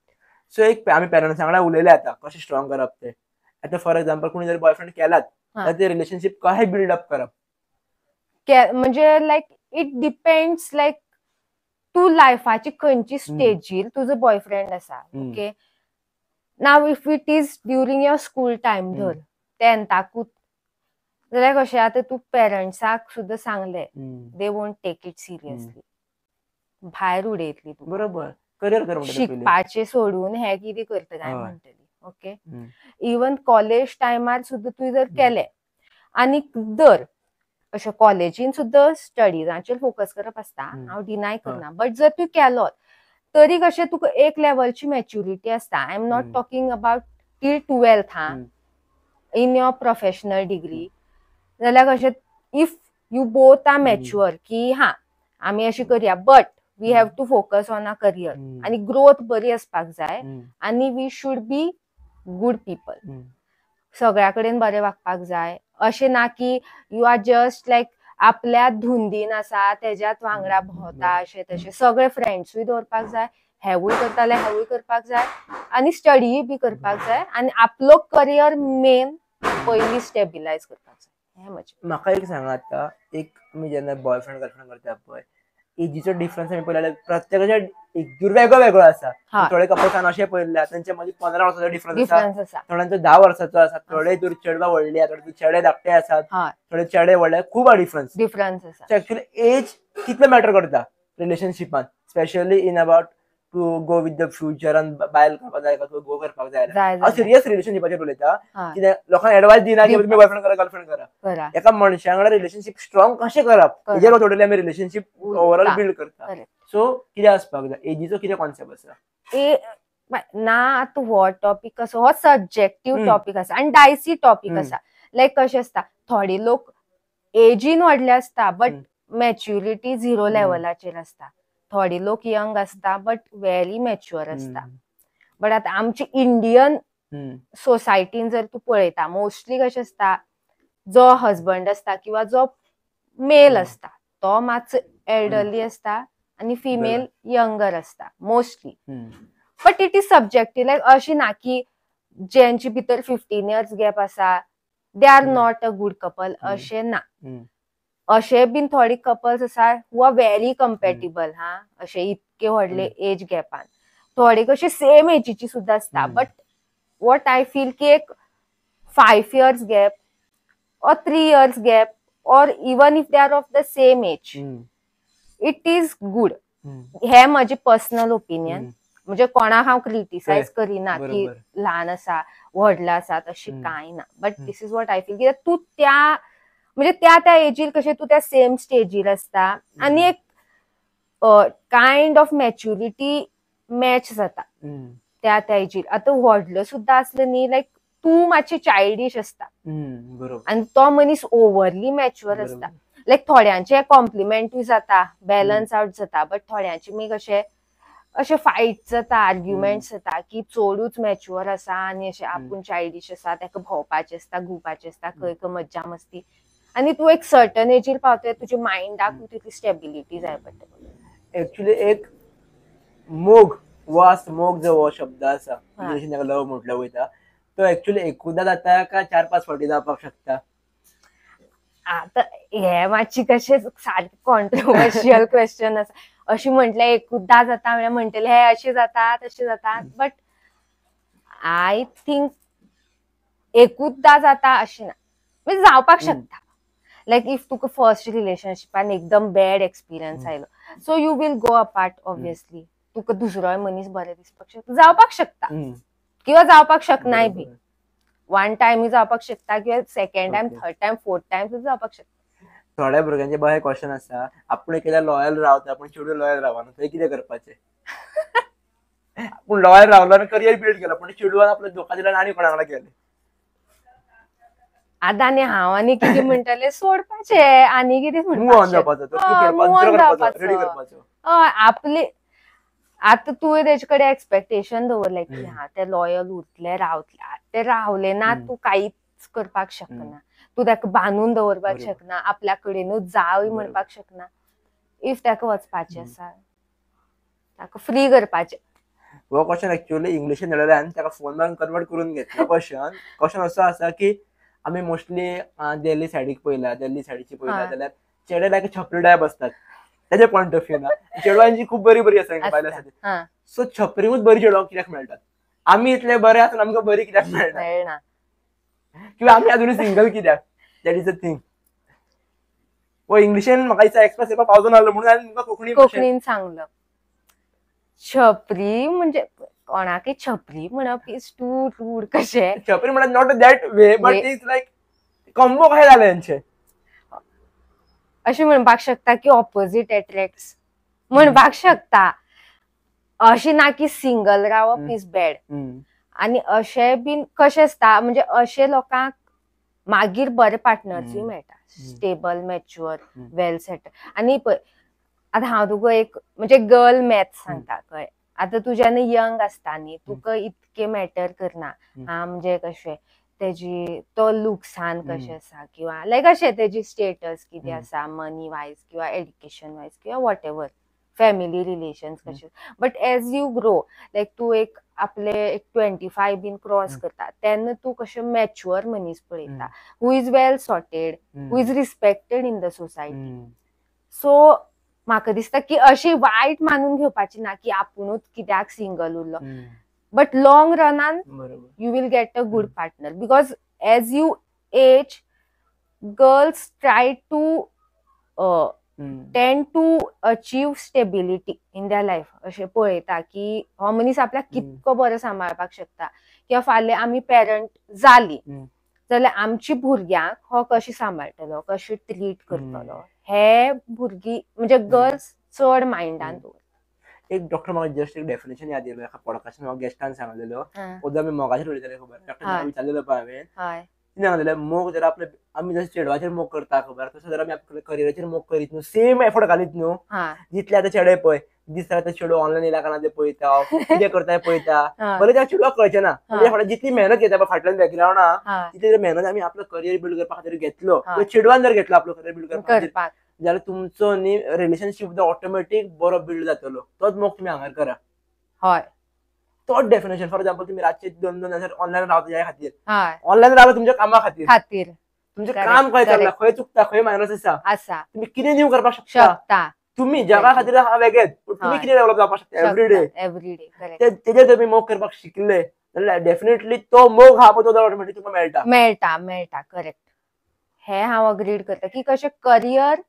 सो एक आमी पेरंट्सां वांगडा उलयले आतां कशें स्ट्रॉंग करप ते. आतां फॉर एक्झाम्पल कोणी जर बॉयफ्रेंड केलात जाल्यार ते रिलेशनशिप कशें बिल्ड अप करप म्हणजे लायक इट डिपेंड्स लायक तू लायफाची खंयची स्टेजीर तुजो बॉयफ्रेंड आसा. Okay now if it is during your school time धर 10th जाल्यार कशें आतां तूं पेरंट्साक सुद्दां सांगलें they won't take it seriously भायर उडयतली तूं बरोबर करियर शिकपाचें सोडून हे कितें करता काय म्हणटली. ओके इवन कॉलेज टायमार सुद्दां तुवें जर केलें आनी दर अशें कॉलेजीन सुद्दां स्टडीजाचेर फोकस करप आसता हांव डिनाय करना बट जर तूं केलो तरी कशें तुका एक लेवलची मॅच्युरिटी आसता. I am not talking about till 12th in your professional degree जाल्यार कशें if you both are mature की आमी अशी करया but we have to focus on our career आनी ग्रोथ बरी आसपाक जाय आनी we should be good people. सगळ्या कडेन बरें वागपाक जाय अशें ना की यू आर जस्ट लायक आपल्या धुंदीन आसा तेज्यात वांगडा भोंवता अशें तशें सगळे फ्रेंड्सूय दवरपाक जाय हेवूय करता जाल्यार हेवूय करपाक जाय आनी स्टडीय बी करपाक जाय आनी आपलो करियर मेन पयली स्टेबिलायज करपाक जाय हें म्हजें. म्हाका एक सांगा आता एक मी जेन्ना बॉयफ्रेंड गर्लफ्रेंड करता पळय एजीचो डिफरन्स आमी पळयल्यार प्रत्येकाच्या एक वेगळो वेगळो आसा. थोडे कपल्सान अशें पळयल्या तांच्या मदीं 15 वर्सांचो डिफरन्स आसा, थोड्यांचो 10 वर्सांचो आसा, थोडे चेडवां व्हडली आसा, थोडे चेडे धाकटे आसात, थोडे चेडे व्हडले, खूब डिफरन्स आसा. एक्चुअली एज कितले मॅटर करता रिलेशनशिपान specially in about to go with the future आनी बायल करपाक जाय गो करपाक जाय. हांव सिरियस रिलेशनशिपाचेर उलयता कित्याक लोकांक एडवायस दिना की तुमी बॉयफ्रेंड करा गर्लफ्रेंड करा. एका मनशा वांगडा रिलेशनशिप स्ट्रॉंग कशें करप हेजेर थोडे आमी रिलेशनशिप ओवरऑल बिल्ड करता. सो कितें आसपाक जाय एजीचो कितें कॉन्सेप्ट आसा ना आतां हो टॉपिक कसो हो सब्जेक्टिव्ह टॉपिक आसा आनी डायसी टॉपिक आसा. लायक कशें आसता थोडे लोक एजीन व्हडले आसता बट मॅच्युरिटी 0 लेवलाचेर आसता. थोडे लोक यंग आसता बट व्हेरी मॅच्युअर आसता. बट आतां आमची इंडियन सोसायटीन जर तूं पळयता मोस्टली कशें आसता जो हजबंड आसता किंवा जो मेल आसता तो मातसो एल्डरली आसता आनी फिमेल यंगर आसता mostly. But it is subjective like अशी ना की जेंची भितर 15 इयर्स गॅप आसा they are not a good couple अशें ना. अशे बीन थोडे कपल्स आसा हू आर व्हेरी कम्पॅटिबल अशे इतके व्हडले एज गॅपान. थोडे कशे सेम एजीची सुद्धा आसता बट वॉट आय फील की एक 5 years gap or 3 years gap or even if they are of the same age it is good. हे माझे पर्सनल ओपिनियन म्हणजे कोणाक हांव क्रिटिसाइज करिना की ल्हान आसा व्हडला आसा तशें कांय ना. But this is what I feel की तूं त्या म्हणजे त्या एजीर कशें तूं त्या सेम स्टेजीर आसता आनी एक कायंड ऑफ मॅच्युरिटी मॅच जाता त्या एजीर. आतां व्हडलो सुद्धा आसलो न्ही लायक तूं मातशें चायल्डिश आसता आनी तो मनीस ओव्हरली मॅच्युअर आसता. लायक थोड्यांचे कॉम्प्लिमेंटूय जाता बॅलन्स आउट जाता बट थोड्यांचे मी अशे फायट जाता आर्ग्युमेंट्स जाता की चडूच मॅच्युअर आसा आनी अशें आपूण चायल्डिश आसा ताका भोंवपाचें आसता घुवपाचें आसता खंय खंय मज्जा मस्ती आनी तूं एक सर्टन एजीर पावता तुज्या मायंडाक तितली स्टेबिलिटी जाय पडटा. एक्चुअली एक मोग जो हो शब्द आसा लव म्हटलं वयता तो एक्चुअली एकूदा जाता का 4-5 फावटी जावपाक शकता. आता हे मातशी कशें सारकें कॉन्ट्रोवर्शियल क्वेश्चन आसा. अशी म्हटल्यार एकूदा जाता म्हळ्यार म्हणटले हे अशें जाता तशें जाता बट आय थिंक एकूदा जाता अशें ना म्हणजे जावपाक शकता. लायक इफ तुका फर्स्ट रिलेशनशिपान एकदम बॅड एक्सपिरियन्स आयलो so you will go apart obviously. तुका दुसरोय मनीस बरें दिसपाक शकता जावपाक शकता किंवा जावपाक शकनाय बी. 1 टायमूय जावपाक शकता किंवा second time third time fourth time सुद्धा जावपाक शकता. थोड्या भुरग्यांचे बरे क्वेश्चन आसा आपूण केल्यार लॉयल रावता पूण चेडूं लॉयल रावना थंय कितें करपाचें. पूण लॉयल रावलो आनी करियर बिल्ड केलो पूण चेडवान आपल्या धोका दिला आनी कोणा वांगडा केलें. आतां आनी हांव आनी कितें म्हणटलें सोडपाचें आनी कितें म्हणपाचें आपली. आता तुवें तेजे कडेन एक्सपेक्टेशन दवरलें की ते लॉयल उरतले रावतले ते रावले ना तूं कांयच करपाक शकना. तूं ताका बांदून दवरपाक शकना आपल्या कडेनूच जावय म्हणपाक शकना. इफ ताका वचपाचें आसा ताका फ्री करपाचें. हो क्वेश्चन एक्चुअली इंग्लिशीन धाडल्यान ताका फोन मारून कन्वर्ट करून घेतलो. क्वेश्चन असो आसा की आमी मोस्टली दिल्ली सायडीक पळयला दिल्ली सायडीची पळयला जाल्यार चेडे लायक छपरी टायप आसतात तेजे पॉइंट ऑफ व्ह्यू ना. चेडवांची खूब बरी बरी आसा बायलां सो छपरींगूच बरी चेडवांक कित्याक मेळटात. आमी इतले बरे आसून आमकां बरी कित्याक मेळना किंवा आमी अजूनय सिंगल कित्याक दॅट इज अ थिंग. वो इंग्लिशीन म्हाका दिसता एक्सप्रेस करपाक पावजो नासलो म्हणून हांवें तुमकां कोंकणीन सांगलो. छपरी म्हणजे कोणाकय छपरी म्हणप इज टू रूड. कशें छपरी म्हणल्यार not that way but it's like combo कशें जालें हेंचें अशें म्हणपाक शकता की ऑपोजीट एट्रॅक्ट्स म्हणपाक शकता. अशें ना की सिंगल रावप इज बॅड. आनी अशें बीन कशें आसता म्हणजे अशे लोकांक मागीर बरे पार्टनर्सूय मेळटा स्टेबल मॅच्युअर वेल सेटल. आनी पळय आतां हांव तुका एक म्हणजे गर्ल मॅथ्स सांगता कळ्ळें. आतां तूं जेन्ना यंग आसता न्ही तुका इतके मॅटर करना म्हणजे कशें तेजी तो लुकसान कशें आसा किंवा लायक अशें तेजी स्टेटस कितें आसा मनी वायज किंवा एड्युकेशन वायज किंवा वॉट एवर फॅमिली रिलेशन्स कशें बट एज यू ग्रो लायक तूं एक आपले एक 25 बीन क्रॉस करता तेन्ना तूं कशें मॅच्युअर मनीस पळयता who is well sorted who is respected in the society so म्हाका दिसता की अशी वायट मानून घेवपाची ना की आपुणूच कित्याक सिंगल उरलो बट लॉंग रनान you will get a good partner because as you age girls try to tend to achieve stability in their life अशें पळयता की हो मनीस आपल्याक कितको बरो सांबाळपाक शकता किंवा फाल्यां आमी पेरंट जाली जाल्यार आमची भुरग्यांक हो कशें सांबाळटलो कशें ट्रीट करतलो हे भुरगीं म्हणजे गर्ल्स चड मायंडान दवरता एक डॉक्टर म्हाका जस्ट एक डेफिनेशन याद येयलो एका पॉडकास्टान म्हाका गेस्टान सांगलेलो उद्या आमी मोगाचेर उलयताले खबर डॉक्टर विचारलेलो पळय हांवें तिणें सांगलेलें मोग जर आपले आमी जसं चेडवाचेर मोग करता खबर तसो जर आमी आपल्या करियराचेर मोग करीत न्हू सेम एफर्ट घालीत न्हू जितले आतां चेडे पळय दीस रात चेडू ऑनलायन येयला काना ते पळयता कितें करता पळयता बरें त्या चेडवाक कळचें ना म्हणजे जितली मेहनत घेता पळय फाटल्यान बॅकग्रावंडा तितली जर मेहनत आमी आपलो करियर बिल्ड करपा खातीर घेतलो किंवा चेडवान जर घेतलो आपलो करियर बिल्ड करपाक जाल्यार तुमचो न्ही रिलेशनशीप ऑटोमॅटीक बरो बिल्ड जातलो तोच मोग तुमी हांगर करा हय तोच डेफिनेशन फॉर एक्झाम्पल तुम्ही रातचे 2-2 हजार ऑनलायन रावता ह्या खातीर ऑनलायन रावता तुमच्या कामा खातीर तुमचें काम कळटा खंय चुकता खंय मायनस आसा तुम्ही कितें न्यू करपाक शकता तुम्ही जगा खातीर हा वेगळेच तुम्ही कितें डेव्हलप जावपाक शकता एवरीडे तेजेर तुम्ही मोग करपाक शिकले जाल्यार डेफिनेटली तो मोग हा तो ऑटोमॅटीक तुमकां मेळटा करेक्ट हे हांव अग्रीड करता की कशें करियर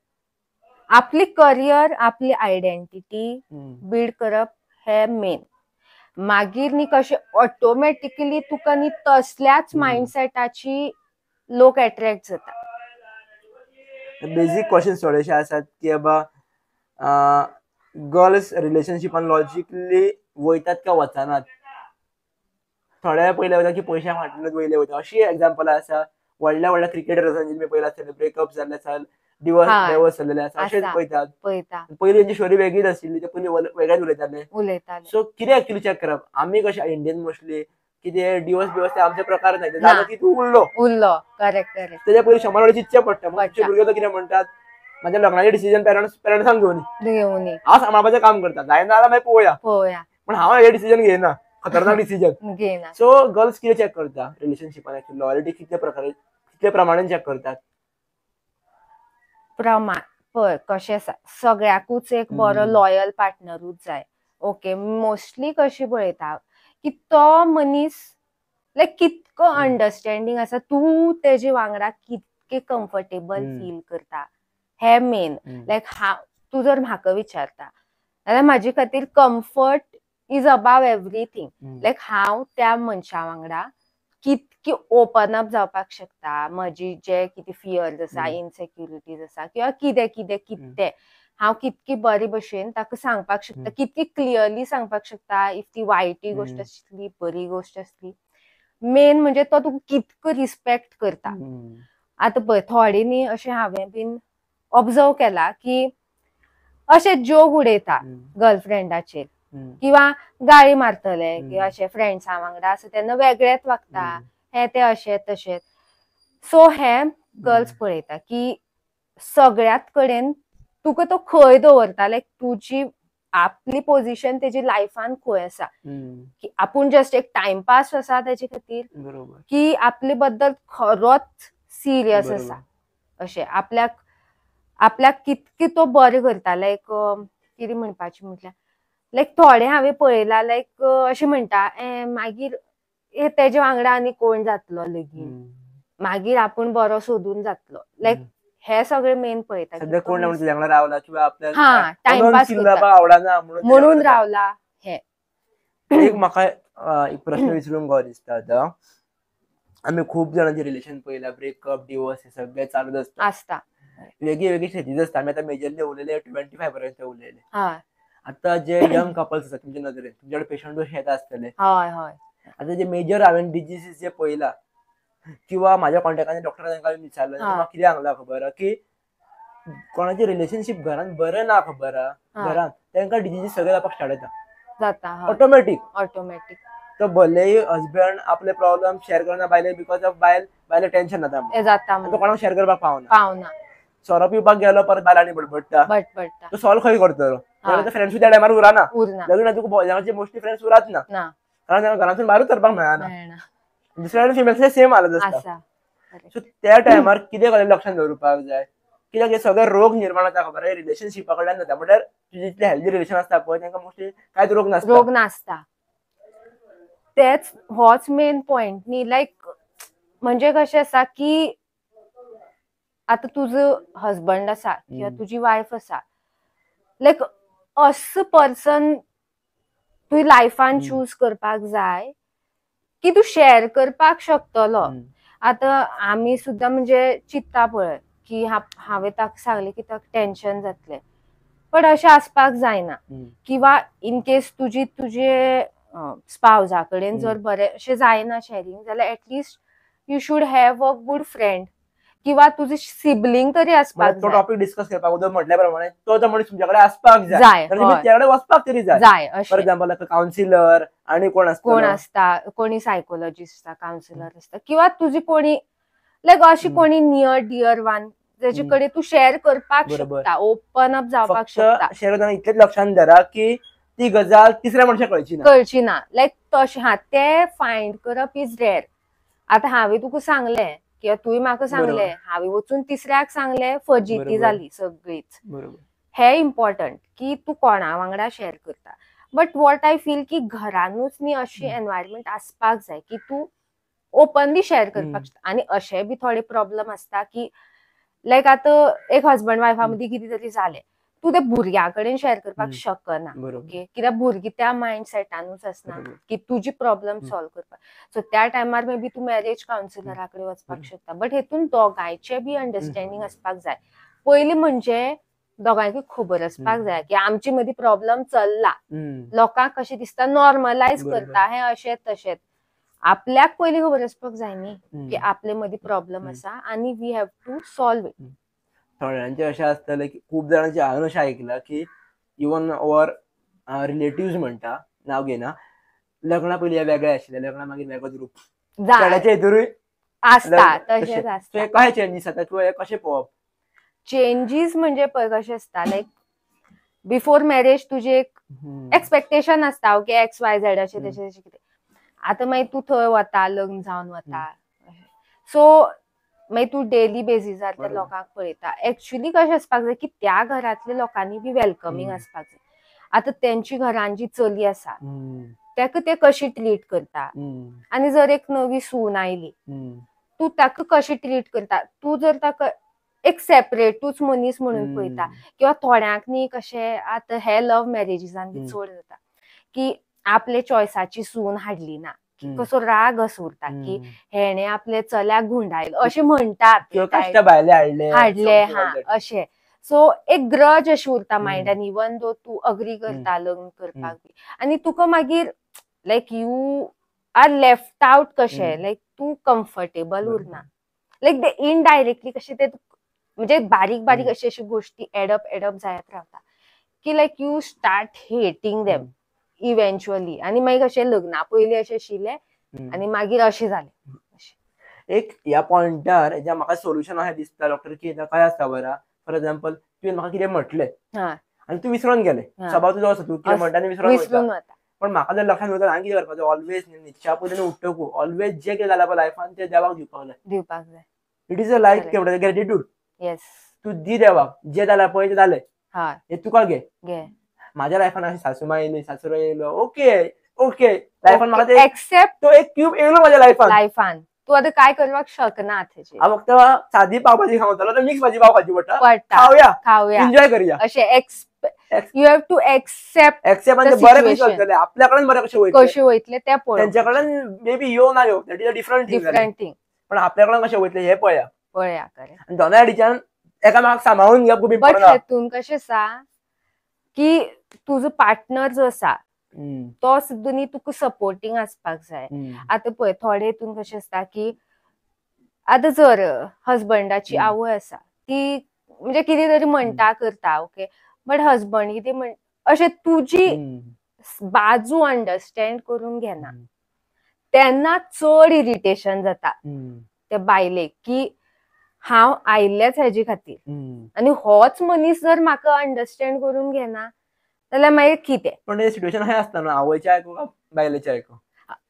आपली आयडेंटिटी बिल्ड करप हे मेन मागीर न्ही कशें ऑटोमॅटिकली तुका न्ही तसल्याच मायंडसेटाची लोक अट्रॅक्ट जाता बेजीक क्वेश्चन्स थोडेशे आसात की बाबा गर्ल्स रिलेशनशिपान लॉजिकली वयतात काय वचनात थोड्या पयले वयता की पयशा फाटल्यान वयले वयता अशी एक्झाम्पलां आसा व्हडल्या क्रिकेटर आसा जेणे पयले आसतले ब्रेकअप जाल्ले आसा डिवोर्स जाल्ले आसा अशेंच पळयतात पयली तेंची स्टोरी वेगळीच आशिल्ली ते पयली वेगळेच उलयताले सो कितें एक्चुअली चॅक करप आमी कशे इंडियन मोस्टली कितें डिवोर्स ते आमचे प्रकार नाही जालो की तूं उरलो करेक्ट तेच्या पयलीं 100 वेळा चिंतचें पडटा मातशे भुरगे कितें म्हणटात माझ्या लग्नाचे डिसिजन पेरंट्सांक घेवन हांव सांबाळपाचें काम करता जायना जाल्यार मागीर पळोवया पण हांव हे डिसिजन घेयना खतरनाक डिसिजन सो गर्ल्स कितें चॅक करता रिलेशनशिपान लॉयल्टी कितले प्रमाणान चॅक करतात पळय कशें आसा सगळ्याकूच एक बरो लॉयल पार्टनरूच जाय ओके मोस्टली कशी पळयता की तो मनीस लायक कितको अंडरस्टँडींग आसा तूं तेजे वांगडा कितके कम्फर्टेबल फील करता हे मेन लायक तूं जर म्हाका विचारता जाल्यार म्हाजे खातीर कम्फर्ट इज अबाव एवरीथींग लायक हांव त्या मनशा वांगडा कितकी ओपन अप जावपाक शकता म्हजी जे कितें फियर्स आसा इनसेक्युरिटीज आसा किंवा कितें हांव कितकी बरे भशेन ताका सांगपाक शकता कितकी क्लियरली सांगपाक शकता इफ ती वायटी गोष्ट आसली बरी गोष्ट आसली मेन म्हणजे तो तुका कितको रिस्पेक्ट करता आतां पळय थोडी न्ही अशें हांवें बीन ऑब्जर्व केला की अशे जोक उडयता गर्लफ्रेंडाचेर किंवा गाळी मारतले किंवा अशे फ्रेंड्सां वांगडा आसा तेन्ना वेगळेच वागता हे ते अशे तशे सो हे गर्ल्स पळयता की सगळ्यात कडेन तुका तो खंय दवरता लायक तुजी आपली पोझिशन तेजी लायफान खंय आसा की आपूण जस्ट एक टाइमपास आसा तेजे खातीर की आपले बद्दल खरोच सिरियस आसा अशें आपल्याक कितके तो बरें करता लायक कितें म्हणपाचें म्हटल्यार लायक थोडे हांवें पळयला लायक अशें म्हणटा मागीर तेजे वांगडा आनी कोण जातलो लगीन मागीर आपूण बरो सोदून जातलो लायक हे सगळे मेन पळयता टाइमपास म्हणून रावला हे एक म्हाका एक प्रश्न विचारूंक गो दिसता आतां आमी खूब जाणांचे रिलेशन पळयला ब्रेकअप डिवोर्स हे सगळे चालूच आसता वेगळी स्टेजीस आसता आमी आतां मेजरली उलयले 25 पर्यंत उलयले आता जे यंग कपल्स आसात तुमच्या नदरेन तुमच्याकडे पेशंट येत आसतले आता जे मेजर हांवें डिजीजीस जे पळयला किंवा म्हाज्या कॉन्टॅक्टान डॉक्टरान तांकां विचारलें म्हाका कितें सांगलां खबर की कोणाचे रिलेशनशीप घरान बरें ना खबर घरान तांकां डिजीजीस सगळे जावपाक स्टार्ट जाता ऑटोमॅटीक तो भलेही हजबंड आपले प्रॉब्लेम शेअर करना बायले बिकॉज ऑफ बायले टेन्शन जाता हे जाता तो कोणाक शेअर करपाक पावना पावना सोरो पिवपाक गेलो परत बायल आनी बडबडटा बटबडटा तो सॉल्व खंय करतलो हय. फ्रेंड्स त्या टायमार उरना उरना लग्न तुका भोजनाचे मोस्टली फ्रेंड्स उरत ना ना कारण त्यांना घरातून भायर सरपाक मेळना मेळना दुसऱ्या फिमेल्स सेम हालत आसता आसा सो त्या टायमार कितें कशें लक्षात दवरपाक जाय कित्याक हे सगळे रोग निर्माण जाता खबर आहे रिलेशनशिपा कडल्यान जाता म्हटल्यार जितले हेल्दी रिलेशन आसता पळय तांकां मोस्टली कांयच रोग नासता रोग नासता तेच होच मेन पॉइंट न्ही लायक म्हणजे कशें आसा की आता तुझं हजबंड आसा किंवा तुझी वायफ आसा लायक असं पर्सन तुवें लायफान चूज करपाक जाय की तू शेअर करपाक शकतलो आता आम्ही सुद्धा म्हणजे चित्ता पळय की हांवें ताका सांगलें की ताका टेन्शन जातलें पण अशें आसपाक जायना किंवा इन केस तुजे स्पाउजा कडेन जर बरें अशें जायना शेअरिंग जाल्यार at least you should have a good friend किंवा तुझे सिबलिंग तरी आसपाक तो टॉपिक डिस्कस करपाक उदक म्हटल्या प्रमाणे तो मनीस तुमच्याकडे आसपाक जाय जाय त्याकडे वचपाक तरी जाय जाय फॉर एक्झाम्पल काउन्सिलर आणि कोण असता कोणी सायकोलॉजिस्ट आसता काउन्सिलर असता किंवा तुझी कोणी लायक अशी कोणी नियर डियर वन त्याचे कडे तू शेअर करपाक शकता ओपन अप जावपाक शकता शेअर करताना इतलेच लक्षात धरा की ती गजाल तिसऱ्या मनशाक कळची ना लायक तशें ते फायंड करप इज रेअर आता हांवें तुका सांगलें किंवा तुवें म्हाका सांगलें हांवें वचून तिसऱ्याक सांगलें फजिती जाली सगळीच हे इम्पॉर्टंट की तू कोणा वांगडा शेअर करता बट वॉट आय फील की घरानूच न्ही अशी एनवायरमेंट आसपाक जाय की तू ओपनली शेअर करपाक शकता आणि अशे बी थोडे प्रॉब्लेम असता की लायक आता एक हजबंड वायफा मदीं कितें तरी जालें तू ते भुरग्या कडेन शेअर करपाक शकना ओके कित्याक भुरगीं त्या मायंडसेटानूच आसना की तुजी प्रॉब्लेम सॉल्व करपाक सो त्या टायमार मे बी तू मॅरेज काउन्सिलरा कडेन वचपाक शकता बट हेतून दोगांयचे बी अंडरस्टँडिंग आसपाक जाय पयलीं म्हणजे दोगांयकूय खबर आसपाक जाय की आमचे मदीं प्रॉब्लेम चल्ला लोकांक कशें दिसता नॉर्मलायज करता हे अशें तशेंच आपल्याक पयलीं खबर आसपाक जाय न्ही की आपले मदीं प्रॉब्लेम आसा आनी we have to solve it थोड्यांचे अशें आसतलें की खूब जाणांचे हांवें अशें ऐकलां की इवन अवर रिलेटिव्स म्हणटा नांव घेना लग्ना पयलीं वेगळे आशिल्ले लग्ना मागीर वेगळोच रूप चेड्याच्या हितूरूय आसता तशेंच आसता काय चेंजीस जाता किंवा हे कशें पळोवप चेंजीस म्हणजे पळय कशें आसता लायक बिफोर मॅरेज तुजे एक एक्सपेक्टेशन आसता ओके एक्स वाय झेड अशें तशें कितें आता मागीर तू थंय वता लग्न जावन वता सो मागीर तू डेली बेसिसार त्या लोकांक पळयता एक्चुअली कशें आसपाक जाय की त्या घरांतल्या लोकांनी बी वेलकमिंग आसपाक जाय आता तेंची घरान जी चली आसा ताका ते कशी ट्रीट करता आनी जर एक नवी सून आयली तू ताका कशी ट्रीट करता तू जर ताका एक सेपरेटूच मनीस म्हणून पळयता किंवा थोड्यांक न्ही कशें आतां हे लव्ह मॅरेजिजान बी चड जाता की आपले चॉयसाची सून हाडली ना कसो राग असो उरता की हेणे आपले चल्याक गुंडायलो अशें म्हणटात हाडले हा अशें सो एक ग्रज अशी उरता मायंडान इवन दो तू अग्री करता लग्न करपाक बी आनी तुका मागीर like you are left out कशें लायक तू कम्फर्टेबल उरना लायक ते इनडायरेक्टली कशें ते म्हणजे बारीक बारीक अशी अशी गोष्टी एडप जायत रावता की like you start hating them eventually आनी मागीर कशें लग्ना पयलीं अशें आशिल्लें आनी मागीर अशें जालें एक ह्या पॉइंटार म्हाका सोल्युशन अशें दिसता डॉक्टर की काय आसता बरा फॉर एक्झाम्पल तुवें म्हाका कितें म्हटलें आनी तूं विसरून गेलें स्वभाव तुजो असो तूं कितें म्हणटा आनी विसरून वता पण म्हाका जर लक्षात उरता हांवें कितें करपाचें ऑलवेज न्हिदच्या पयलीं उठ्ठकू ऑलवेज जे कितें जालां पळय लायफान तें देवाक दिवपाक जाय it is a like gratitude तू दी देवाक जे जालां पळय तें जालें हे तुका घे माझ्या लायफान अशी सासूमाय येयली सासूरो येयलो ओके ओके लायफान म्हाका एक्सेप्ट तो एक क्यूब येयलो माझ्या लायफान तू आता काय करपाक शकना हांव फक्त सादी पाव भाजी खावतलो तर मिक्स भाजी पाव खावची पडटा खावया एन्जॉय करूया अशें यू हॅव टू एक्सेप्ट म्हणजे बरे कशें वयतले आपल्या कडल्यान बरे कशें वयतले ते पळय तेंच्या कडल्यान मे बी येवं ना येवं that is a different thing पण आपल्या कडल्यान कशें वयतले हे पळया खरें दोनाय सायडीच्यान एकामेकाक सांबाळून घेवप खूब इम्पॉर्टंट बट हेतून कशें आसा की तुजो पार्टनर जो आसा तो सुद्दां न्ही तुका सपोर्टिंग आसपाक जाय आतां पळय थोडे हितून कशें आसता की आतां जर हजबंडाची आवय आसा ती म्हणजे कितें तरी म्हणटा करता ओके बट हजबंड कितें अशें तुजी बाजू अंडरस्टँड करून घेना तेन्ना चड इरिटेशन जाता हम्म. ते बायलेक की हांव आयिल्लेच हेजे खातीर हम्म. आनी होच मनीस जर म्हाका अंडरस्टँड करून घेना जाल्यार मागीर कितें पण हे सिच्युएशन हे असता ना आवयचे आयकू का बायलेचे आयकू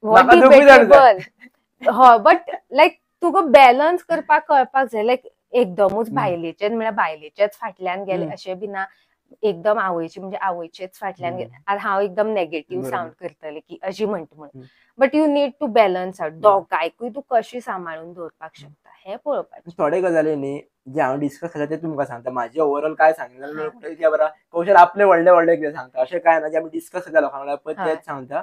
व्हॉट म्हाका दोगूय जाण जाय. डिबेटेबल हय बट लायक तुका बॅलन्स करपाक कळपाक जाय लायक एकदमूच हम्म. बायलेचेच म्हळ्यार बायलेचेच फाटल्यान गेले हम्म. अशें बी ना एकदम आवयचे म्हणजे आवयचेच फाटल्यान गेले हम्म. आतां हांव एकदम नेगेटिव्ह बरोबर. सावंड करतले की अशी म्हणटा म्हणून hmm. But you need to balance out दोगांयकूय तूं कशी सांबाळून दवरपाक शकता हें पळोवपाचें थोडे गजाली न्ही जे हांव डिस्कस केला ते तुमकां सांगता माझे ओव्हरऑल काय सांगितलं कितें बरा कौशल आपले व्हडले व्हडले कितें सांगता अशें काय ना जे आमी डिस्कस केला लोकां वांगडा पळय हय. तेच सांगता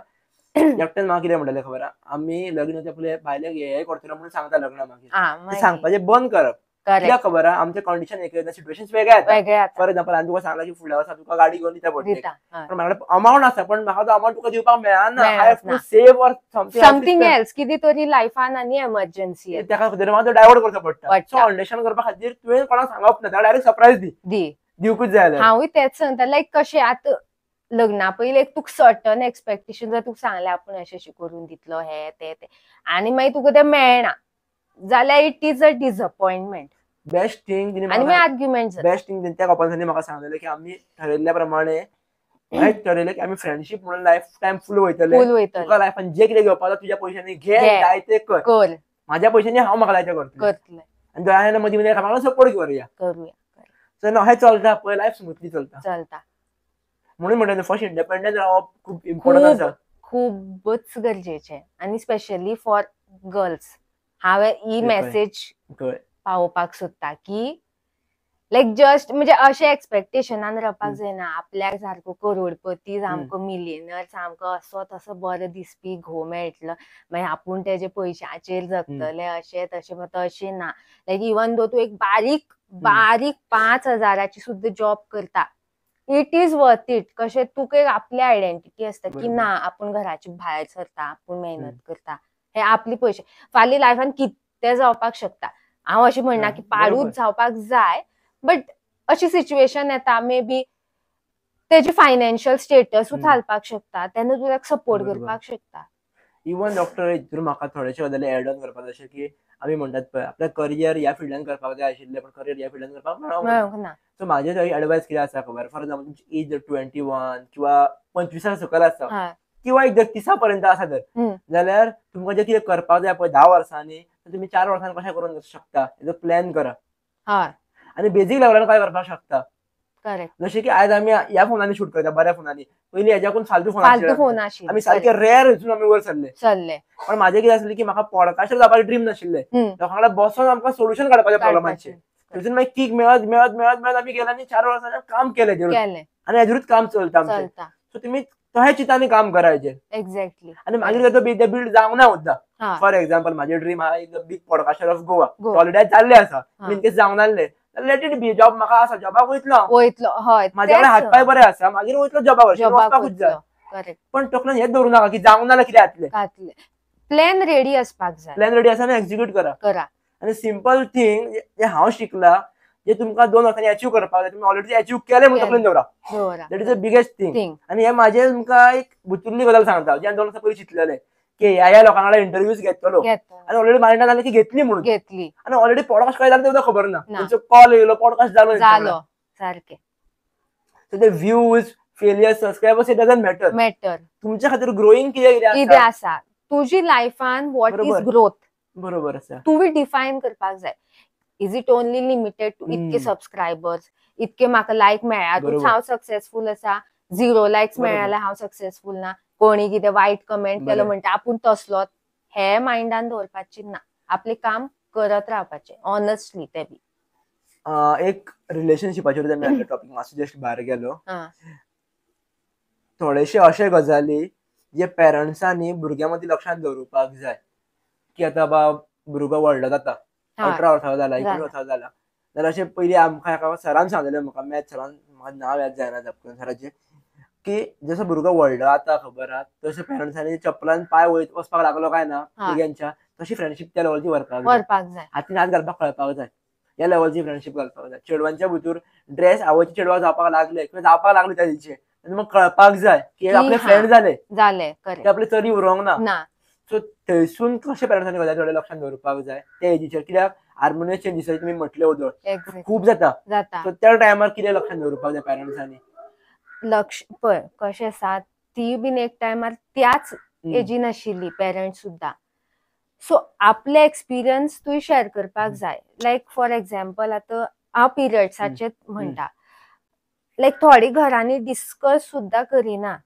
एकट्यान म्हाका कितें म्हणटलें खबर आहा आमी लग्नाच्या पयलीं बायलेक हे करतलो म्हणून सांगता लग्ना मागीर ते मागीर सांगपाचें बंद करप करेक्ट कित्याक खबर आहा आमचे कंडिशन एक सिच्युएशन वेगळे येता वेगळे आता फॉर एक्झाम्पल हांवें तुका सांगला की फुडल्या वर्सा तुका गाडी घेवन दिता पडटली दिता हय. पण म्हाका अमाउंट आसा पण म्हाका तो अमाउंट तुका दिवपाक मेळना मेळना. I have to save or something else कितें तरी लायफान आनी एमर्जन्सी येता त्या खातीर म्हाका डायवर्ट करचो पडटा पडटा. सो अंडरस्टँड करपा खातीर तुवें कोणाक सांगप ना डायरेक्ट सरप्रायज दी दिवकूच जाय जाल्यार. हांवूय तेच सांगता लायक कशें आतां लग्ना पयलीं एक तुका सर्टन एक्सपेक्टेशन जर तुका सांगलें आपूण अशें करून दितलो हे ते आनी मागीर तुका तें मेळना जाल्यार it is a disappointment best thing आनी मागीर आर्ग्युमेंट जाता बेस्ट थिंग त्या कपल्सांनी म्हाका सांगलेलें की आमी ठरयल्ल्या प्रमाणे ठरयलें की आमी फ्रेंडशीप म्हणून लायफ टायम फुल वयतले फूल वयतले तुका लायफान जे कितें घेवपाक जाय तुज्या पयशांनी घे घे. जाय ते कर कर म्हाज्या पयशांनी हांव म्हाका जाय तें करतलें करतले आनी दोळ्यान मदीं मदीं म्हाका सपोर्ट करूया करूया सो हे चलता पळय लायफ स्मुथली चलता चलता म्हणून म्हणटा फर्स्ट इंडिपेंडंट रावप खूब इम्पॉर्टंट आसा खूबच गरजेचें आनी स्पेशली फॉर गर्ल्स हांवें ही कळ्ळें. मेसेज कळ्ळें. पावोवपाक सोदता की लायक जस्ट म्हणजे अशें एक्सपेक्टेशनान रावपाक जायना आपल्याक सारको करोडपती सामको मिलियनर सामको असो तसो बरो दिसपी घोव मेळटलो मागीर आपूण तेजे पयशांचेर जगतले अशें तशें तशें ना लायक इवन दो तूं एक बारीक बारीक 5,000ची सुद्दां जॉब करता इट इज वर्थ इट कशें तुका एक आपली आयडेंटिटी आसता की बरोबर. ना आपूण घराच्या भायर सरता आपूण मेहनत करता हे आपले पयशे फाल्यां लायफान कितें जावपाक शकता हांव अशें म्हणना की बरोबर. पाडूच जावपाक जाय बट अशी सिच्युएशन येता मे बी तेजी फायनान्शियल स्टेटसूच हालपाक शकता तेन्ना तुका सपोर्ट बरोबर. करपाक शकता इवन डॉक्टर हितून म्हाका थोडेशे गजाली एड ऑन करपाक जशें की आमी म्हणटात पळय आपल्या करियर ह्या फिल्डान करपाक जाय आशिल्लें पण करियर ह्या फिल्डान करपाक मेळोंक ना मेळोंक ना सो म्हाजे थंय एडवायस कितें आसा खबर फॉर एक्झाम्पल तुमची एज 21 किंवा 25 सकयल आसा हय किंवा एक 30 पर्यंत आसा तर जाल्यार तुमकां जें कितें करपाक जाय पळय 10 वर्सांनी तुमी 4 वर्सांनी कशें करून शकता हेजो प्लॅन करा हय आनी बेजीक लेवलार काय करपाक शकता करेक्ट जशें की आयज आमी ह्या फोनांनी शूट करता बऱ्या फोनांनी पयलीं हेज्याकून फालतू फालतू फोन फोन आशिल्ले आमी सारके रेअर हितून आमी वयर सरले चल्ले पण म्हाजें कितें आसलें की म्हाका पॉडकास्टर जावपाचें ड्रीम नाशिल्लें लोकां वांगडा बसून आमकां सोल्युशन काडपाचें प्रॉब्लमाचें थंयसून मागीर किक मेळत मेळत मेळत मेळत आमी गेले आनी 4 वर्सांनी काम केलें हेजेरूच केले आनी हेजेरूच काम चलता आमचें चलता सो तुमी तशें चितांनी काम करा हेजेर एक्झॅक्टली आनी मागीर तो बिल्ड जावंक ना सुद्दां हा फॉर एक्झाम्पल म्हाजें ड्रीम आहा एक big podcaster of Goa Goa. Already चाललें आसा हा. इन केस जावंक नासलें लेट इट बी जॉब म्हाका आसा जॉबाक वयतलो हांव. वयतलो हय म्हाजे कडेन हातपाय बरे आसा मागीर वयतलो जॉबाक वचपाकूच जाय करेक्ट पण तकलेन हेच दवरूं नाका की जावंक नाल्यार कितें जातलें घातले प्लॅन रेडी असपाक जाय प्लॅन रेडी आसा आनी एक्झिक्यूट करा करा आनी सिंपल थिंग जे हांव शिकला जे तुमकां 2 वर्सांनी अचीव करपाक जाय तुमी ऑलरेडी अचीव केलें म्हणून तकलेन दवरा दवरा that is the biggest thing thing आनी हे म्हाजे तुमकां एक भितुरली गजाल सांगता जे 2 वर्सां पयलीं चिंतलेलें की ह्या लोकां वांगडा इंटरव्यूज घेतलो घेतलो आनी ऑलरेडी मायंडान जालें की घेतली म्हणून घेतली आनी ऑलरेडी पॉडकास्ट काय जालें तें सुद्दां खबर ना ना. तेंचो कॉल येयलो पॉडकास्ट जालो जालो सारकें सो ते views failure subscribers it doesn't matter matter तुमच्या खातीर ग्रोईंग कितें कितें आसा तुजी लायफान व्हॉट इज बरोबर. ग्रोथ बरोबर आसा तुवें डिफायन करपाक जाय is it only limited to इतके सबस्क्रायबर्स इतके म्हाका लायक मेळ्ळ्यातूच बरोबर. हांव सक्सेसफुल आसा 0 लायक्स बरोबर. मेळ्ळे हांव सक्सेसफुल ना कोणी कितें वायट कमेंट केलो बरें. म्हणटा आपूण तसलोच हे मायंडान दवरपाची ना आपलें काम करत रावपाचें ऑनेस्टली ते बी एक रिलेशनशिपाचेर आमी टॉपिक मातसो जस्ट भायर गेलो हा थोडेशे अशे गजाली जे पेरंट्सांनी भुरग्यां मदीं लक्षांत दवरपाक जाय की आतां बाब भुरगो व्हडलो जाता हय. 18 वर्सां जाला 19 जाला. वर्सां जाला जाल्यार अशें पयलीं आमकां एका सरान सांगलेलें म्हाका मॅथ सरान म्हाका नांव याद जायना झपकन सराचें की जसो भुरगो व्हडलो जाता खबर आहा तशें पेरंट्सांनी चपलान पाय वचपाक लागलो काय ना हा. भुरग्यांच्या तशी फ्रेंडशीप त्या लेवलची व्हरपाक जाय व्हरपाक जाय हातीन हात घालपाक कळपाक जाय ह्या लेवलची फ्रेंडशीप घालपाक जाय चेडवांच्या भितर ड्रेस आवयचे चेडवा जावपाक लागले किंवा जावपाक लागले त्या दिवचे मग कळपाक जाय की आपले हा. फ्रेंड जाले जालें की करेक्ट आपले चली उरोंक ना ना सो थंयसून कशें पेरंट्सांनी गजाली लक्षात दवरपाक जाय त्या एजीचेर, कित्याक हार्मोनियस चेंजीस तुमी म्हटले उदळ एक्झॅक्टली खूब जाता. जाता. सो त्या टायमार कितें लक्षात दवरपाक जाय पेरंट्सांनी? लक्ष पळय कशें आसा, ती बीन एक टायमार त्याच एजीन आशिल्ली पेरंट्स सुद्धा. सो आपले एक्सपिरियन्स तुवें शेअर करपाक जाय. लायक फॉर एक्झाम्पल आतां हांव पिरियड्साचें म्हणटा, लायक थोडी घरांनी डिस्कस सुद्धा करिना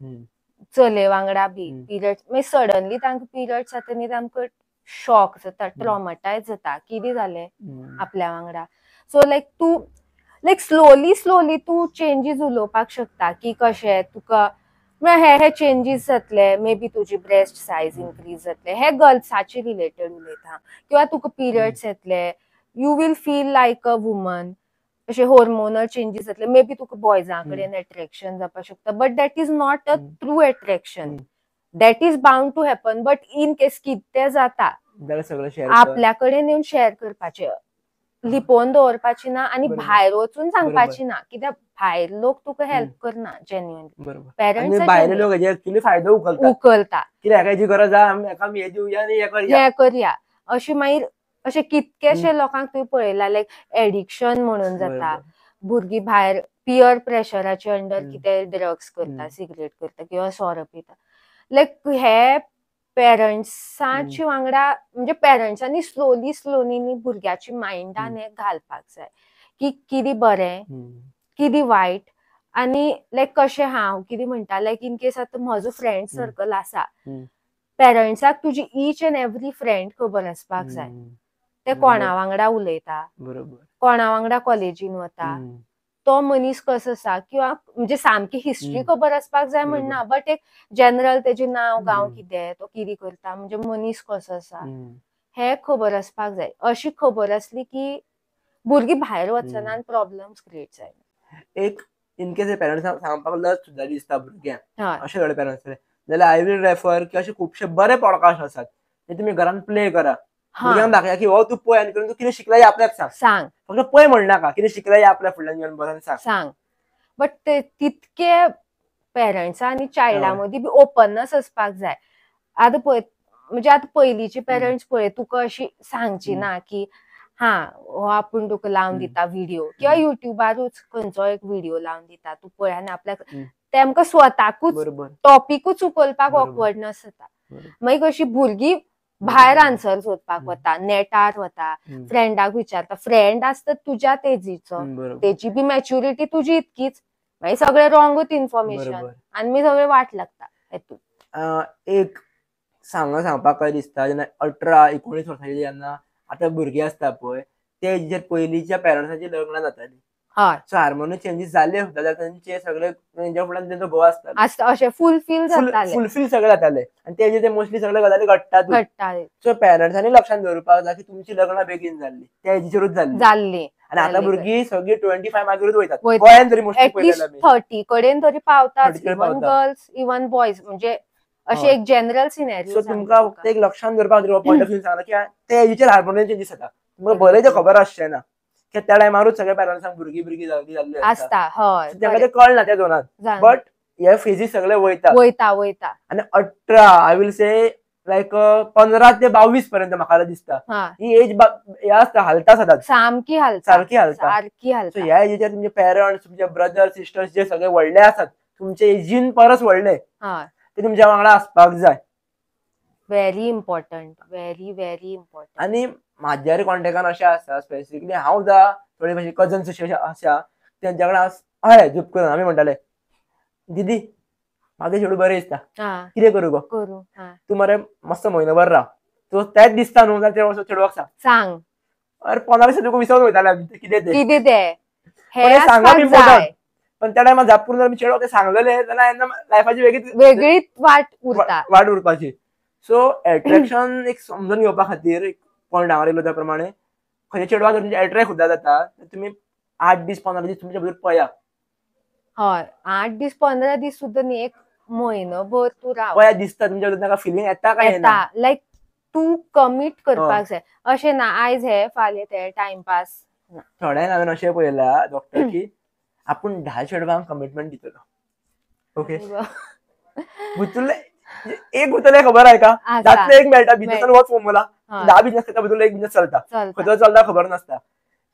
चले वांगडा बी पिरियड्स, मागीर सडनली तांकां पिरियड्स जाता न्ही, तांकां शॉक जाता, ट्रॉमटायज जाता, कितें जालें आपल्या वांगडा. सो लायक तूं लायक स्लोली तूं चेंजीस उलोवपाक शकता की कशें तुका हे चेंजीस जातले, मे बी तुजी ब्रेस्ट सायज इन्क्रीज जातले, हे गर्ल्साचे रिलेटेड उलयता. किंवा तुका पिरियड्स येतले, you will feel like a woman, अशे हॉर्मोनल चेंजीस जातले, मे बी तुका बॉयजां कडेन अट्रॅक्शन जावपाक शकता, but that is not a true attraction. That is bound to happen, but in case कितें जाता आपल्या कडेन येवन शेअर करपाचें, लिपोवन दवरपाची ना आनी भायर वचून सांगपाची ना, कित्याक भायर लोक तुका हेल्प करना जेन्युइनली. पेरंट्स भायले लोक हेजे एक्चुअली फायदो उखलता, कित्याक हेजी गरज आहा, हेका आमी हे दिवया आनी हे करया अशें. मागीर अशे कितकेशे लोकांक तुवें पळयला लायक एडिक्शन म्हणून जाता, भुरगीं भायर पियर प्रेशराचे अंडर कितें ड्रग्स करता, सिगरेट करता किंवा सोरो पिता. लायक हे पेरंट्सांच्या वांगडा म्हणजे पेरंट्सांनी स्लोली भुरग्याच्या मायंडान हे घालपाक जाय की कितें बरें कितें वायट. आनी लायक कशें हांव कितें म्हणटा, लायक इन केस आतां म्हजो फ्रेंड सर्कल आसा, पेरंट्साक तुजी ईच अँड एवरी फ्रेंड खबर आसपाक जाय, ते कोणा वांगडा उलयता, कोणा वांगडा कॉलेजीन वता, तो मनीस कसो आसा, किंवा म्हणजे सामकी हिस्ट्री खबर आसपाक जाय म्हणना, बट एक जनरल तेजें नांव गांव कितें, तो कितें करता, म्हणजे मनीस कसो आसा हे खबर आसपाक जाय. अशी खबर आसली की भुरगीं भायर वचना आनी प्रॉब्लेम्स क्रिएट जायना. एक इन केस पेरंट्स सांगपाक लज सुद्धा दिसता भुरग्यांक, अशे थोडे पेरंट्स जाल्यार आय विल रेफर की असे खुबशे बरे पॉडकास्ट आसात ते तुम्ही घरान प्ले करा, भुरग्यांक दाखया की हो तू पळय आनी करून तू कितें शिकला हे आपल्याक सांग. फक्त पळय म्हणनाका, कितें शिकला हे आपल्या फुडल्यान येवन बरोवन सांग. बट तितके पेरंट्स आनी चायल्डा मदीं बी ओपननेस आसपाक जाय. आतां पळय म्हणजे आतां पयलींचे पेरंट्स पळय तुका अशी सांगची ना की हो आपूण तुका लावन दिता व्हिडिओ, किंवा युट्यूबारूच खंयचो एक व्हिडिओ लावन दिता, तू पळय आनी आपल्याक तेमकां स्वताकूच टॉपिकूच उखलपाक ऑकवर्डनेस जाता. मागीर कशी भुरगीं भायर आन्सर सोदपाक वता, नेटार वता, फ्रेंडाक विचारता, फ्रेंड आसता तुज्याच एजीचो, तेची बी मॅच्युरिटी तुजी इतकीच, मागीर सगळें रॉंगूच इन्फॉर्मेशन आनी मागीर सगळें वाट लागता हेतून. एक सांगपाक काय दिसता, जेन्ना 18-19 वर्सांची जेन्ना आतां भुरगीं आसता पळय, ते जे पयलींच्या पेरंट्सांची लग्नां जातालीं, सो हार्मोनल चेंजीस जाले सुद्दां जाल्यार तांचे सगळे तेंच्या फुड्यान तेंचो घोव आसता अशें फुलफील सगळे जाताले, आनी तेजे ते मोस्टली सगळे गजाली घडटात. सो पेरंट्सांनी लक्षात दवरपाक जाय की तुमची लग्नां बेगीन जाल्ली, त्या एजीचेरूच जाल्ली, आनी आतां भुरगीं सगळीं 25 मागीरूच वयतात, गोंयान तरी मोस्टली पळयलें आमी 30 कडेन तरी पावतात, इवन गर्ल्स इवन बॉयज, म्हणजे अशें एक जनरल सिनेरियो. सो तुमकां फक्त एक लक्षात दवरपाक पॉइंट ऑफ व्यू सांगला की त्या एजीचेर हार्मोनल चेंजीस जाता, तुमकां भले ते खबर आसचें ना की त्या टायमारूच सगळ्या पेरंट्सांक भुरगीं जाल्ली आसता, तांकां ते कळना त्या जोनान, बट हे फेजीस सगळे वयता आनी 18 आय विल से लायक 15 ते 22 पर्यंत म्हाका दिसता ही एज हे आसता, हालता सदांच, सारकी हालता. सो ह्या एजीचेर तुमचे पेरंट्स, तुमचे ब्रदर सिस्टर्स जे सगळे व्हडले आसात, तुमचे एजीन परस व्हडले, ते तुमच्या वांगडा आसपाक जाय. Very important, very important. आनी म्हाज्यार कॉन्टेक्टान अशें आसा स्पेसिफिकली हांव सुद्दां थोडे मातशे कजन्स अशे आसा तेंच्या कडेन हय झूप करून आमी म्हणटाले दीदी म्हागे चेडूं बरें दिसता, कितें करूं गो, तूं मरे मस्त म्हयनोभर राव, तूं तेच दिसता न्हू जाल्यार ते चेडवाक सांग. अरे 15 दीस तुका विसरून वयताले आमी कितें ते सांगप इम्पॉर्टंट, पण त्या टायमार झाप करून जर आमी चेडवाक ते सांगलेले जाल्यार लायफाची वेगळीच वाट उरपाची. सो अट्रॅक्शन एक समजून घेवपा खातीर एक पॉयंट हांगा येयलो त्या प्रमाणे खंयच्या चेडवाक तुमचे अट्रॅक्ट सुद्दां जाता तुमी 8 दीस 15 दीस तुमच्या भितर पळया. हय 8 दीस 15 दीस सुद्दां न्ही, एक म्हयनोभर तूं राव, पळया दिसता तुमच्या भितर ताका फिलिंग येता काय येना, लायक तूं कमीट करपाक जाय. अशें ना आयज हे फाल्यां ते टायमपास. थोड्यांक हांवें अशें पळयलां डॉक्टर की आपूण 10 चेडवांक कमिटमेंट दितलो, ओके भितुरले एक उरतले खबर आहे का, आसा. त्यातलं एक मेळटा बिझनेसान वच फॉर्मुला. हय, 10 बिझनेस करता भितर एक बिझनेस चलता, चलता. खंय चलता खबर नासता,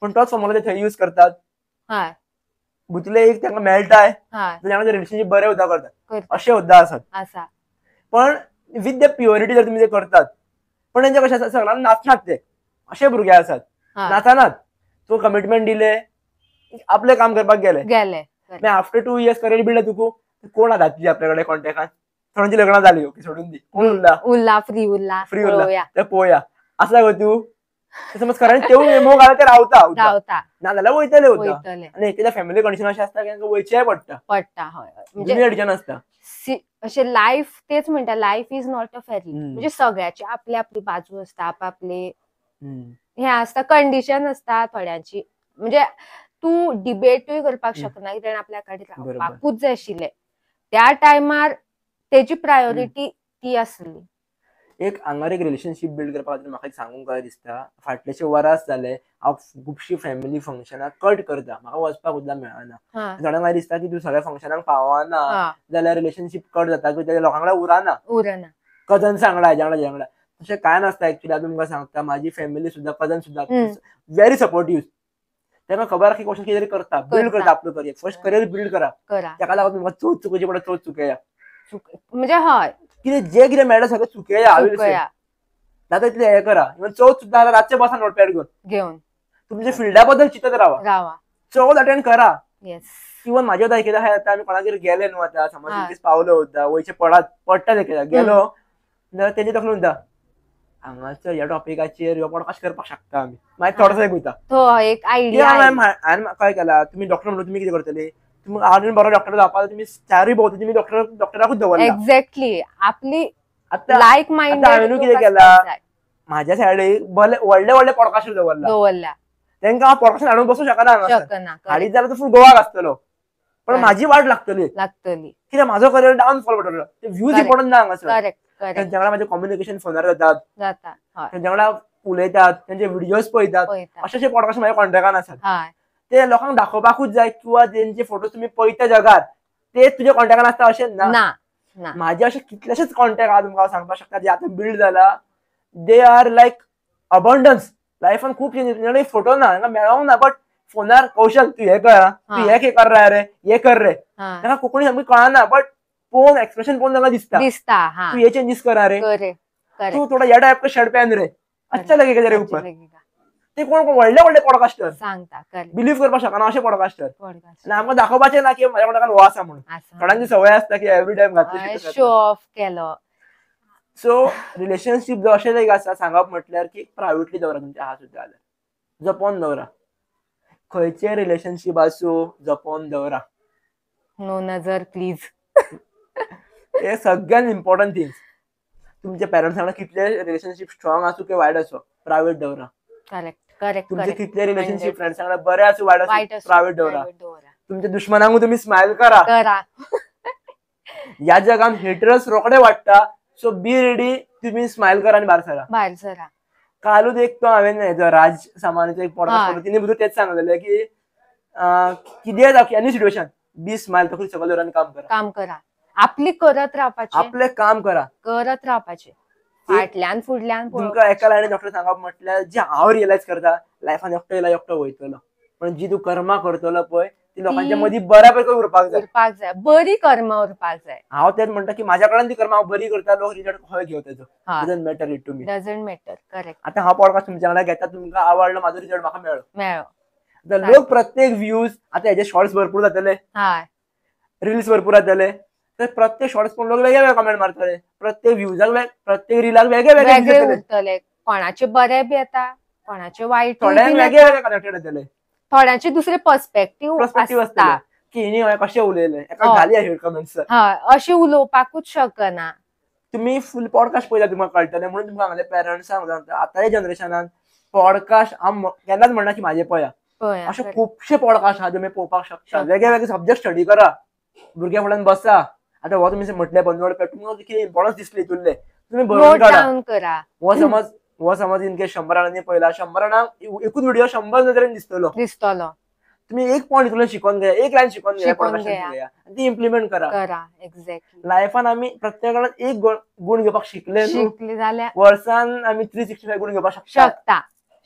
पण तोच फॉर्मुला ते थंय यूज करतात. हय, भितरले एक तांकां मेळटाय, हय, त्याच्यामुळे रिलेशनशिप बरे उद्दा करतात, करता. असे उद्दा असतात. आसा. पण विथ द प्युरिटी जर तुम्ही ते करतात, पण त्यांचे कशें आसा सगळ्यांना नाचनात ते असे भुरगे आसात, हय, नाचानात. तो कमिटमेंट दिले, आपले काम करपाक गेले. गेले. आफ्टर 2 years करियर बिल्ड तुका कोण आहात तुझे आपल्याकडे कॉन्टॅक्टात, थोड्यांची लग्न झाली, ओके सोडून दी, कोण उरला उरला फ्री उरला. फ्री उरला पळोवया. ते पळोवया. आसा गो तू ते समज खरें तेवूय मेमो घाला ते रावता उद्दा. रावता. नाजाल्यार वयतले उद्दा. वयतले. आनी एखाद्या फॅमिली कंडिशन अशें आसता की तांकां वयचेय पडटा, पडटा. हय, म्हणजे दुनिया एडिशन आसता. अशें लाईफ तेच म्हणटा, लाईफ इज नॉट अ फेरी. हम्म. म्हणजे सगळ्याची आपली आपली बाजू असता, आपापले हम्म. हे असता, कंडिशन असता थोड्यांची. म्हणजे तू डिबेटूय करपाक शकना, कित्याक आपल्या कडेन बरोबर. रावपाकूच जाय आशिल्ले. त्या टायमार तेजी प्रायोरिटी ती आसली. एक हांगार एक रिलेशनशीप बिल्ड करपा खातीर म्हाका एक सांगूंक काय दिसता, फाटलेशे वरास जाले हांव खुबशीं फॅमिली फंक्शनां कट करता, म्हाका वचपाक सुद्दां मेळना. हा, थोड्यांक काय दिसता की तूं सगळ्या फंक्शनाक पावना हा, जाल्यार रिलेशनशीप कट जाता, कित्याक लोकां कडेन उरना, उरना. कजन्स वांगडा हेज्या वांगडा. तशें काय नासता एक्चुअली. हांव तुमकां सांगता, म्हाजी फॅमिली सुद्दां, कजन सुद्दां व्हेरी सपोर्टिव्ह. तांकां खबर आसा की कशें कितें तरी करता, बिल्ड करता आपलं करियर. फर्स्ट करियर बिल्ड करा, करा. ताका लागून तुमकां चोच चुकोवची पडटा, चोच चुकया. म्हणजे हय, कितें जे कितें मेळटा सगळें चुकया. चुकया जाता तितलें हें करा. इवन चवथ सुद्दां जाल्यार रातचे बसा नोटपॅड घेवन घेवन तुमच्या फिल्डा बद्दल चिंतत रावा. रावा. चवथ अटेंड करा. येस. इवन म्हाजे आतां कितें आसा, आतां आमी कोणागेर गेले न्हू, आतां समज हय. दीस पावलो उरता, वयचे पडटा तेका गेलो जाल्यार तेंचे तकलेन उरता, हांगासर ह्या टॉपिकाचेर हो पॉडकास्ट करपाक शकता आमी. मागीर थोडोसो एक वयता. तो एक आयडिया. हांवें काय केला, तुमी डॉक्टर म्हणून तुमी कितें करतले, तुमी आजून बरो डॉक्टर जावपाक तुमी चारूय भोंवतणी तुमी डॉक्टराकूच दवरला. एक्झॅक्टली. आपली आतां लायक माइंड हांवें कितें केला, म्हाज्या सायडीक व्हडले व्हडले पॉडकास्टर दवरला. तांकां हांव पॉडकास्टार हाडून बसूं शकना हांगासर. शकना. हाडीत जाल्यार फूल गोवाक आसतलो, पण Correct. म्हाजी वाट लागतली, लागतली. कित्याक म्हाजो करियर डावन फॉल पडटलो. Views Correct. इम्पॉर्टंट ना हांगासर. करेक्ट. करेक्ट. त्यांच्या वांगडा म्हाजें कम्युनिकेशन फोनार जातात, जाता. हय, त्यांच्या वांगडा उलयतात, त्यांचे व्हिडिओज पळयतात. पळयता. अशें पॉडकास्ट म्हाज्या कॉन्टॅक्टान आसात. हय, ते लोकांक दाखोवपाकूच जाय, किंवा तेंचे फोटोज तुमी पळयता जगार ते तुज्या कॉन्टॅक्टान आसता अशें ना. ना. ना. म्हाजे अशे कितलेशेच कॉन्टॅक्ट आहा तुमकां हांव सांगपाक शकता, जे आतां बिल्ड जाला. They are like abundance. लायफान खूब चेंजीस. फोटो ना, तांकां मेळोंक ना, बट फोनार कौशल तू हे कर, तू हे कर रे, हे कर रे. हय. तांकां कोंकणी सामकी कळना, बट पोवन एक्सप्रेशन पोवन तांकां दिसता, दिसता. हा, तू हे चेंजीस करा रे, करेक्ट. तू थोड़ा ये टाइप का शर्ट पहन रे, अच्छा लगेगा तेरे ऊपर. ते कोण व्हडले व्हडले पॉडकास्टर सांगता. करेक्ट. बिलीव्ह करपाक शकना अशे पॉडकास्टर. पॉडकास्ट आनी आमकां दाखोवपाचें ना की म्हाज्या कॉन्टॅक्टान हो आसा म्हणून. थोड्यांची संवय आसता की एवरी टायम घातली. शो ऑफ केलो. सो रिलेशनशीप जो अशें एक आसा सांगप म्हटल्यार की प्रायवेटली दवरा, तुमच्या आहा सुद्दां जाल्यार जपोन दवरा. खंयचें रिलेशनशीप आसूं जपोन दवरा. नो नजर प्लीज. हे सगळ्यात इम्पॉर्टंट थिंग्स. तुमच्या पेरेंट्स वांगडा कितले रिलेशनशीप स्ट्रॉंग आसूं की वायट आसूं, प्रायवेट दवरा. करेक्ट. करेक्ट. तुमचे करेक्ट. कितले रिलेशनशीप फ्रेंड्स वांगडा बरे आसूं वायट वाईट आसूं, प्रायवेट दवरा. दवरा. तुमच्या दुश्मनांकूय तुम्ही स्माइल करा. करा. या जगान हेटरस रोखडे वाडटा, सो बी रेडी. तुम्ही स्माइल करा आणि भायर सरा. भायर सरा. कालूच एक तो हांवें राज सामानीचो एक पॉडकास्ट पळयलो, तिने भितर तेच सांगलेलें की कितेंय जावं एनी सिच्युएशन, बी स्माइल, तकली सकयल दवरा आनी काम करा. काम करा. आपली करत रावपाचे. आपले काम करा. करत रावपाचे. फाटल्यान फुडल्यान तुमकां एका लायनीन डॉक्टर सांगप म्हटल्यार जे हांव रियलायज करता, लायफान एकटो येयला एकटो वयतलो, पण जी तूं कर्मा करतलो पळय ती लोकांच्या मदीं बऱ्यापैकी उरपाक जाय. उरपाक जाय. बरी कर्म उरपाक जाय. हांव तेच म्हणटा की म्हाज्या कडल्यान ती कर्मा हांव बरी करता, लोक रिजल्ट खंय घेव तेजो हा. Doesn't matter it to me. Doesn't matter. Correct. आतां हा पॉडकास्ट तुमच्या वांगडा घेता, तुमकां आवडलो, म्हाजो रिजल्ट म्हाका मेळ्ळो. मेळ्ळो. आतां लोक प्रत्येक व्ह्यूज, आतां हेजे शॉर्ट्स भरपूर जातले, हय. रील्स भरपूर जातले, तर प्रत्येक शॉर्ट्स पळोवन लोक वेगळे वेगळे कमेंट मारतले, प्रत्येक व्ह्यूजाक प्रत्येक रिलाक वेगळे वेगळे वेगळे उरतले. कोणाचे बरे बी येता, कोणाचे वायट. थोड्यांक वेगळे वेगळे कनेक्टेड येतले, थोड्यांचे दुसरे पर्स्पेक्टिव्ह पर्स्पेक्टिव्ह आसता. आसतले की हिणी हांवें कशें उलयलें, एका हय. घाली हेड कमेंट्स. हय, अशें उलोवपाकूच शकना. तुम्ही फुल पॉडकास्ट पळयला तुमकां कळटलें, म्हणून तुमकां हांगले पेरंट्सांक सांगता, आतांच्या जनरेशनान पॉडकास्ट हांव केन्नाच म्हणना की म्हाजे पळया, अशे खुबशे पॉडकास्ट आहा तुमी पळोवपाक शकता. वेगळे वेगळे सब्जेक्ट स्टडी करा, भुरग्या फुड्यान बसा. आतां हो तुमी म्हटलें बनवड तुमकां कितें इम्पॉर्टन्स दिसली तुल्ले तुम्ही नोट डावन करा. हो समज इनकेस 100 जाणांनी पळयला, 100 जाणांक एकूच व्हिडिओ 100 नजरेन दिसतलो, दिसतलो. तुम्ही एक पॉईंट तुला शिकून घ्या, एक लाईन शिकून घ्या, शिकून पॉडकास्ट घ्या. घ्या आणि ती इम्प्लिमेंट करा. एक्झॅक्टली. लायफान आम्ही प्रत्येकाला एक गुण घेवपाक शिकले न्हू, शिकली जाल्यार वर्सान आम्ही 365 गुण घेवपाक शकता.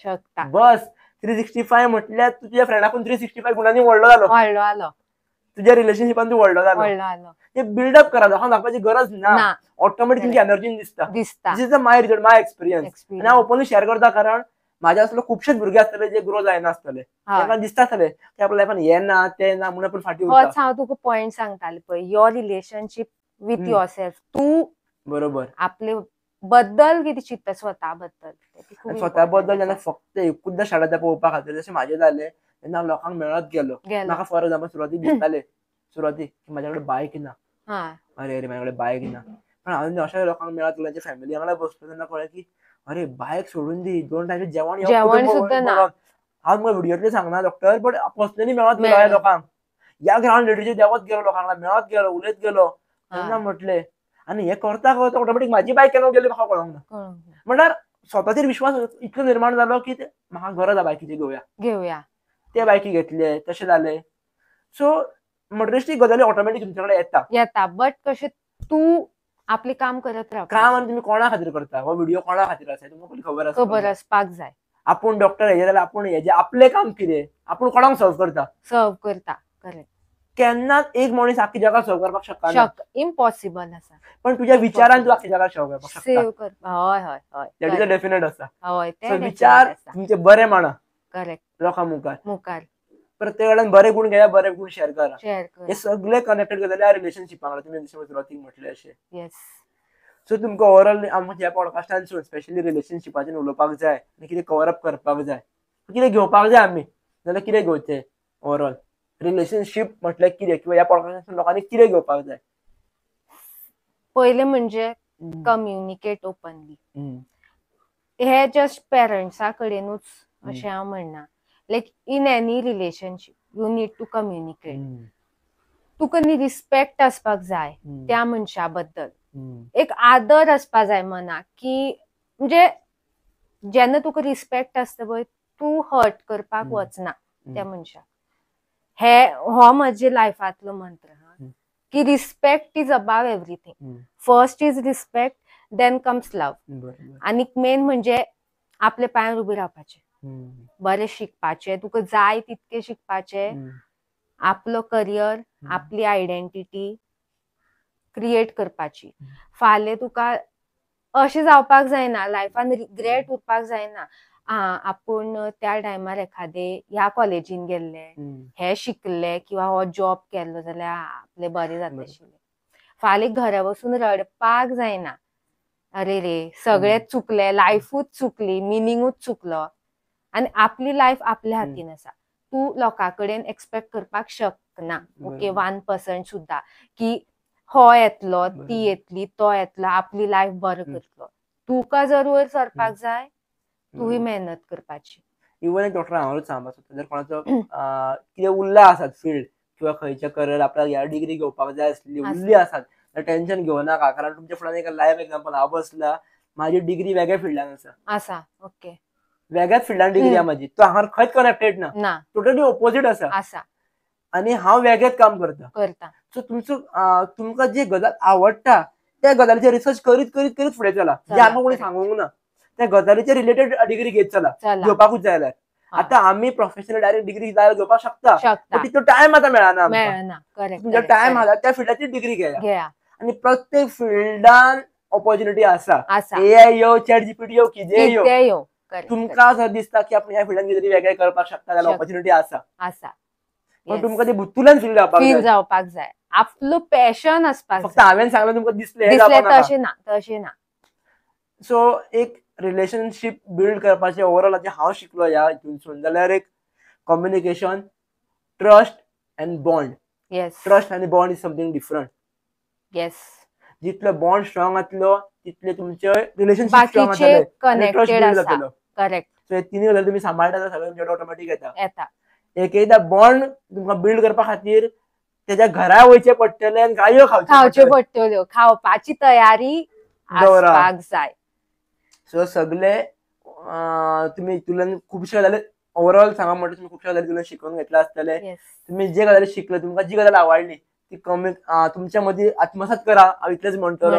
शकता. बस 365 म्हटल्यार तुझ्या फ्रेंडाकून 365 गुणांनी व्हडलो जालो, आलो तुझ्या रिलेशनशिपान तू व्हडलो जालो. ते बिल्डअप करा, लोकांक दाखवायची गरज ना. ऑटोमॅटिक तुमची एनर्जी दिसता. दिसता. This is my result, my experience. आणि हांव ओपनली शेअर करता, कारण माझ्या असले खुबशे भुरगे आसतले जे ग्रो जायना आसतले, तांकां दिसता आसतले की आपल्या लायफान हे ना ते ना म्हणून आपण फाटी उरता. होच हांव तुका पॉइंट सांगताले पळय, your relationship with yourself. तू बरोबर आपले बद्दल किती चिंतता, स्वता बद्दल. स्वता बद्दल जेन्ना फक्त एकूचदा शाळा पळोवपा खातीर जशें म्हाजें जालें, तेन्ना हांव लोकांक मेळत गेलो. म्हाका फॉर एक्झाम्पल सुरवातीक दिसतालें की म्हाजे कडेन बायक ना, अरे अरे म्हाजे कडेन बायक ना. पण हांवें अशा लोकांक मेळत गेलो, फॅमिली वांगडा बसलो तेन्ना कळ्ळें की अरे बायक सोडून दी, 2 टायमाचें जेवण सुद्दां ना. हांव तुमकां व्हिडिओतलें सांगना डॉक्टर, बट पर्सनली मेळत गेलो ह्या लोकांक. ह्या ग्राउंड लेडीचेर देंवत गेलो, लोकांक मेळत गेलो, उलयत गेलो. तेन्ना म्हटलें आनी हें करता करता ऑटोमॅटीक म्हाजी बायक केन्ना गेली म्हाका कळोंक ना. म्हणल्यार स्वताचेर विश्वास इतलो निर्माण जालो की म्हाका गरज आसा बायकीची, घेवया. ते बायकी घेतले, तशें जालें. सो मोटरिस्टीक गजाली ऑटोमॅटीक तुमचे कडेन येता. बट कशें तू आपले काम करत रावता. काम आनी तुम्ही कोणा खातीर करता, हो व्हिडिओ कोणा खातीर आसा तुमकां खबर आसपाक जाय. आपूण डॉक्टर हेजे जाल्यार आपूण हेजे आपलें काम कितें, आपूण कोणाक सर्व करता. करेक्ट. केन्नाच एक मनीस आख्खी जगाक सर्व करपाक शकना. इम्पॉसिबल आसा. पण तुझ्या विचारान तू आख्खी जगाक सर्व करपाक शकता. सेव करपा. हय. दॅट इज डेफिनेट आसा. ते विचार तुमचे बरे मांडा करेक्ट लोकां मुखार. प्रत्येक कडेन बरे गुण घेया, बरे गुण शेअर करा. कर. हे सगळे कनेक्टेड जाल्यार रिलेशनशिपा वांगडा, तुम्ही सुरवातीक म्हटलें अशें. येस. सो तुमकां ओवरऑल आमच्या ह्या पॉडकास्टान स्पेशली रिलेशनशिपाचेर उलोवपाक जाय, आनी कितें कवर अप करपाक जाय, कितें घेवपाक जाय आमी, जाल्यार कितें घेवचें ओवरऑल रिलेशनशिप म्हटल्यार कितें, किंवा ह्या पॉडकास्टांतून लोकांनी कितें घेवपाक जाय. पयलें म्हणजे कम्युनिकेट ओपनली. हे जस्ट पेरंट्सा कडेनूच अशें हांव म्हणना. Like in any relationship you need to communicate. तुका न्ही रिस्पेक्ट आसपाक जाय त्या मनशा बद्दल, एक आदर आसपाक जाय मनाक, की म्हणजे जेन्ना तुका रिस्पेक्ट आसता पळय, तू हर्ट करपाक वचना त्या मनशाक. हो म्हजे लायफांतलो मंत्र, की respect is above everything. First is respect, then comes love. आनी मेन म्हणजे आपल्या पांयार उबे रावपाचें, बरें शिकपाचें, तुका जाय तितकें शिकपाचें, आपलो करियर, आपली आयडेंटिटी क्रिएट करपाची. फाल्यां तुका अशें जावपाक जायना, लायफान रिग्रेट उरपाक जायना, आपूण त्या टायमार एखादे ह्या कॉलेजीन गेल्ले, हे शिकले किंवा हो जॉब केल्लो जाल्यार आपले बरें जाता आशिल्लें. फाल्यां घरा बसून रडपाक जायना, अरे रे सगळेंच चुकलें, लायफूच चुकली, मिनिंगूच चुकलो. आनी आपली लायफ आपल्या हातीन आसा. तू लोकां कडेन एक्सपेक्ट करपाक शकना, ओके 1% सुद्दां, की हो येतलो, ती येतली, तो येतलो, आपली लायफ बरो करतलो. तुका जर वयर सरपाक जाय, तुवें मेहनत करपाची. इवन एक डॉक्टर हांव सांगपाक सोदता, जर कोणाचो कितें उरला आसात फील्ड, किंवा खंयच्या करियर आपल्याक ह्या डिग्री घेवपाक जाय आसली उरली आसात, तर टेन्शन घेवं नाका, कारण तुमच्या फुड्यान एक लायव्ह एक्झाम्पल हांव बसला. म्हाजी डिग्री वेगळ्या फिल्डान आसा. ओके. वेगळ्याच फिल्डान डिग्री आहा म्हाजी, तो हांगा खंयच कनेक्टेड ना, टोटली ऑपोजीट आसा. आनी हांव वेगळेंच काम करता. सो तुमकां जी गजाल आवडटा त्या गजालीचेर रिसर्च करीत करीत करीत फुडें चला. जे आमकां कोणी सांगूंक ना, त्या गजालीचेर रिलेटेड डिग्री घेत चला, घेवपाकूच जाय जाल्यार. आतां आमी प्रोफेशनल डायरेक्ट डिग्री घेवपाक शकता, पण तितलो टायम आतां मेळना आमकां. तुमच्या टायम आसा त्या फिल्डाची डिग्री घेया. आनी प्रत्येक फिल्डान ऑपॉर्च्युनिटी आसा. AI येवं, चॅट जीपीटी येवं, कितेंय येवं, तुमकां जर दिसता की आपण ह्या फिल्डान कितें वेगळें करपाक शकता जाल्यार ऑपॉर्च्युनिटी आसा. पण तुमकां ते भुतुल्यान फील जावपाक जाय. आपलो पॅशन आसपाक. फक्त हांवें सांगलें तुमकां दिसलें तशें ना. सो एक रिलेशनशीप बिल्ड करपाचें ओवरऑल हांव शिकलो ह्या हितूनसून, जाल्यार एक communication, trust and bond. Trust आनी बॉन्ड इज समथींग डिफरंट. जितलो बॉन्ड स्ट्रॉंग जातलो तितले तुमचे रिलेशनशीप स्ट्रॉंग जातले. करेक्ट. सो हे तिनूय गजाली तुमी सांबाळटा जाल्यार सगळें तुमचे ऑटोमॅटीक येता. एकदा बॉन्ड तुमकां बिल्ड करपा खातीर तेज्या घरा वयचें पडटलें आनी गायो खावच्यो पडटल्यो, खावपाची तयारी आसपाक जाय. सो सगळे तुमी हितूंतल्यान खुबशे गजाली ओव्हरऑल सांगा म्हणतो तुम्ही खूप गजाली तुला शिकवून घेतला असतले. येस. तुम्ही जे गजाली शिकले तुमका जी गजाल आवडली ती कमी तुमच्या मध्ये आत्मसात करा हांव इतलेच म्हणतो.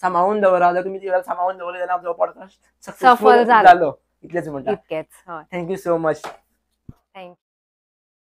सांभाळून दवरा. जर तुम्ही ती गजाल सांभाळून दवरली जाल्यार आमचो पॉडकास्ट सफल सक्सेसफुल जालो. जालो इतलेच म्हणटा. इतकेच. Thank you so much. थँक्यू.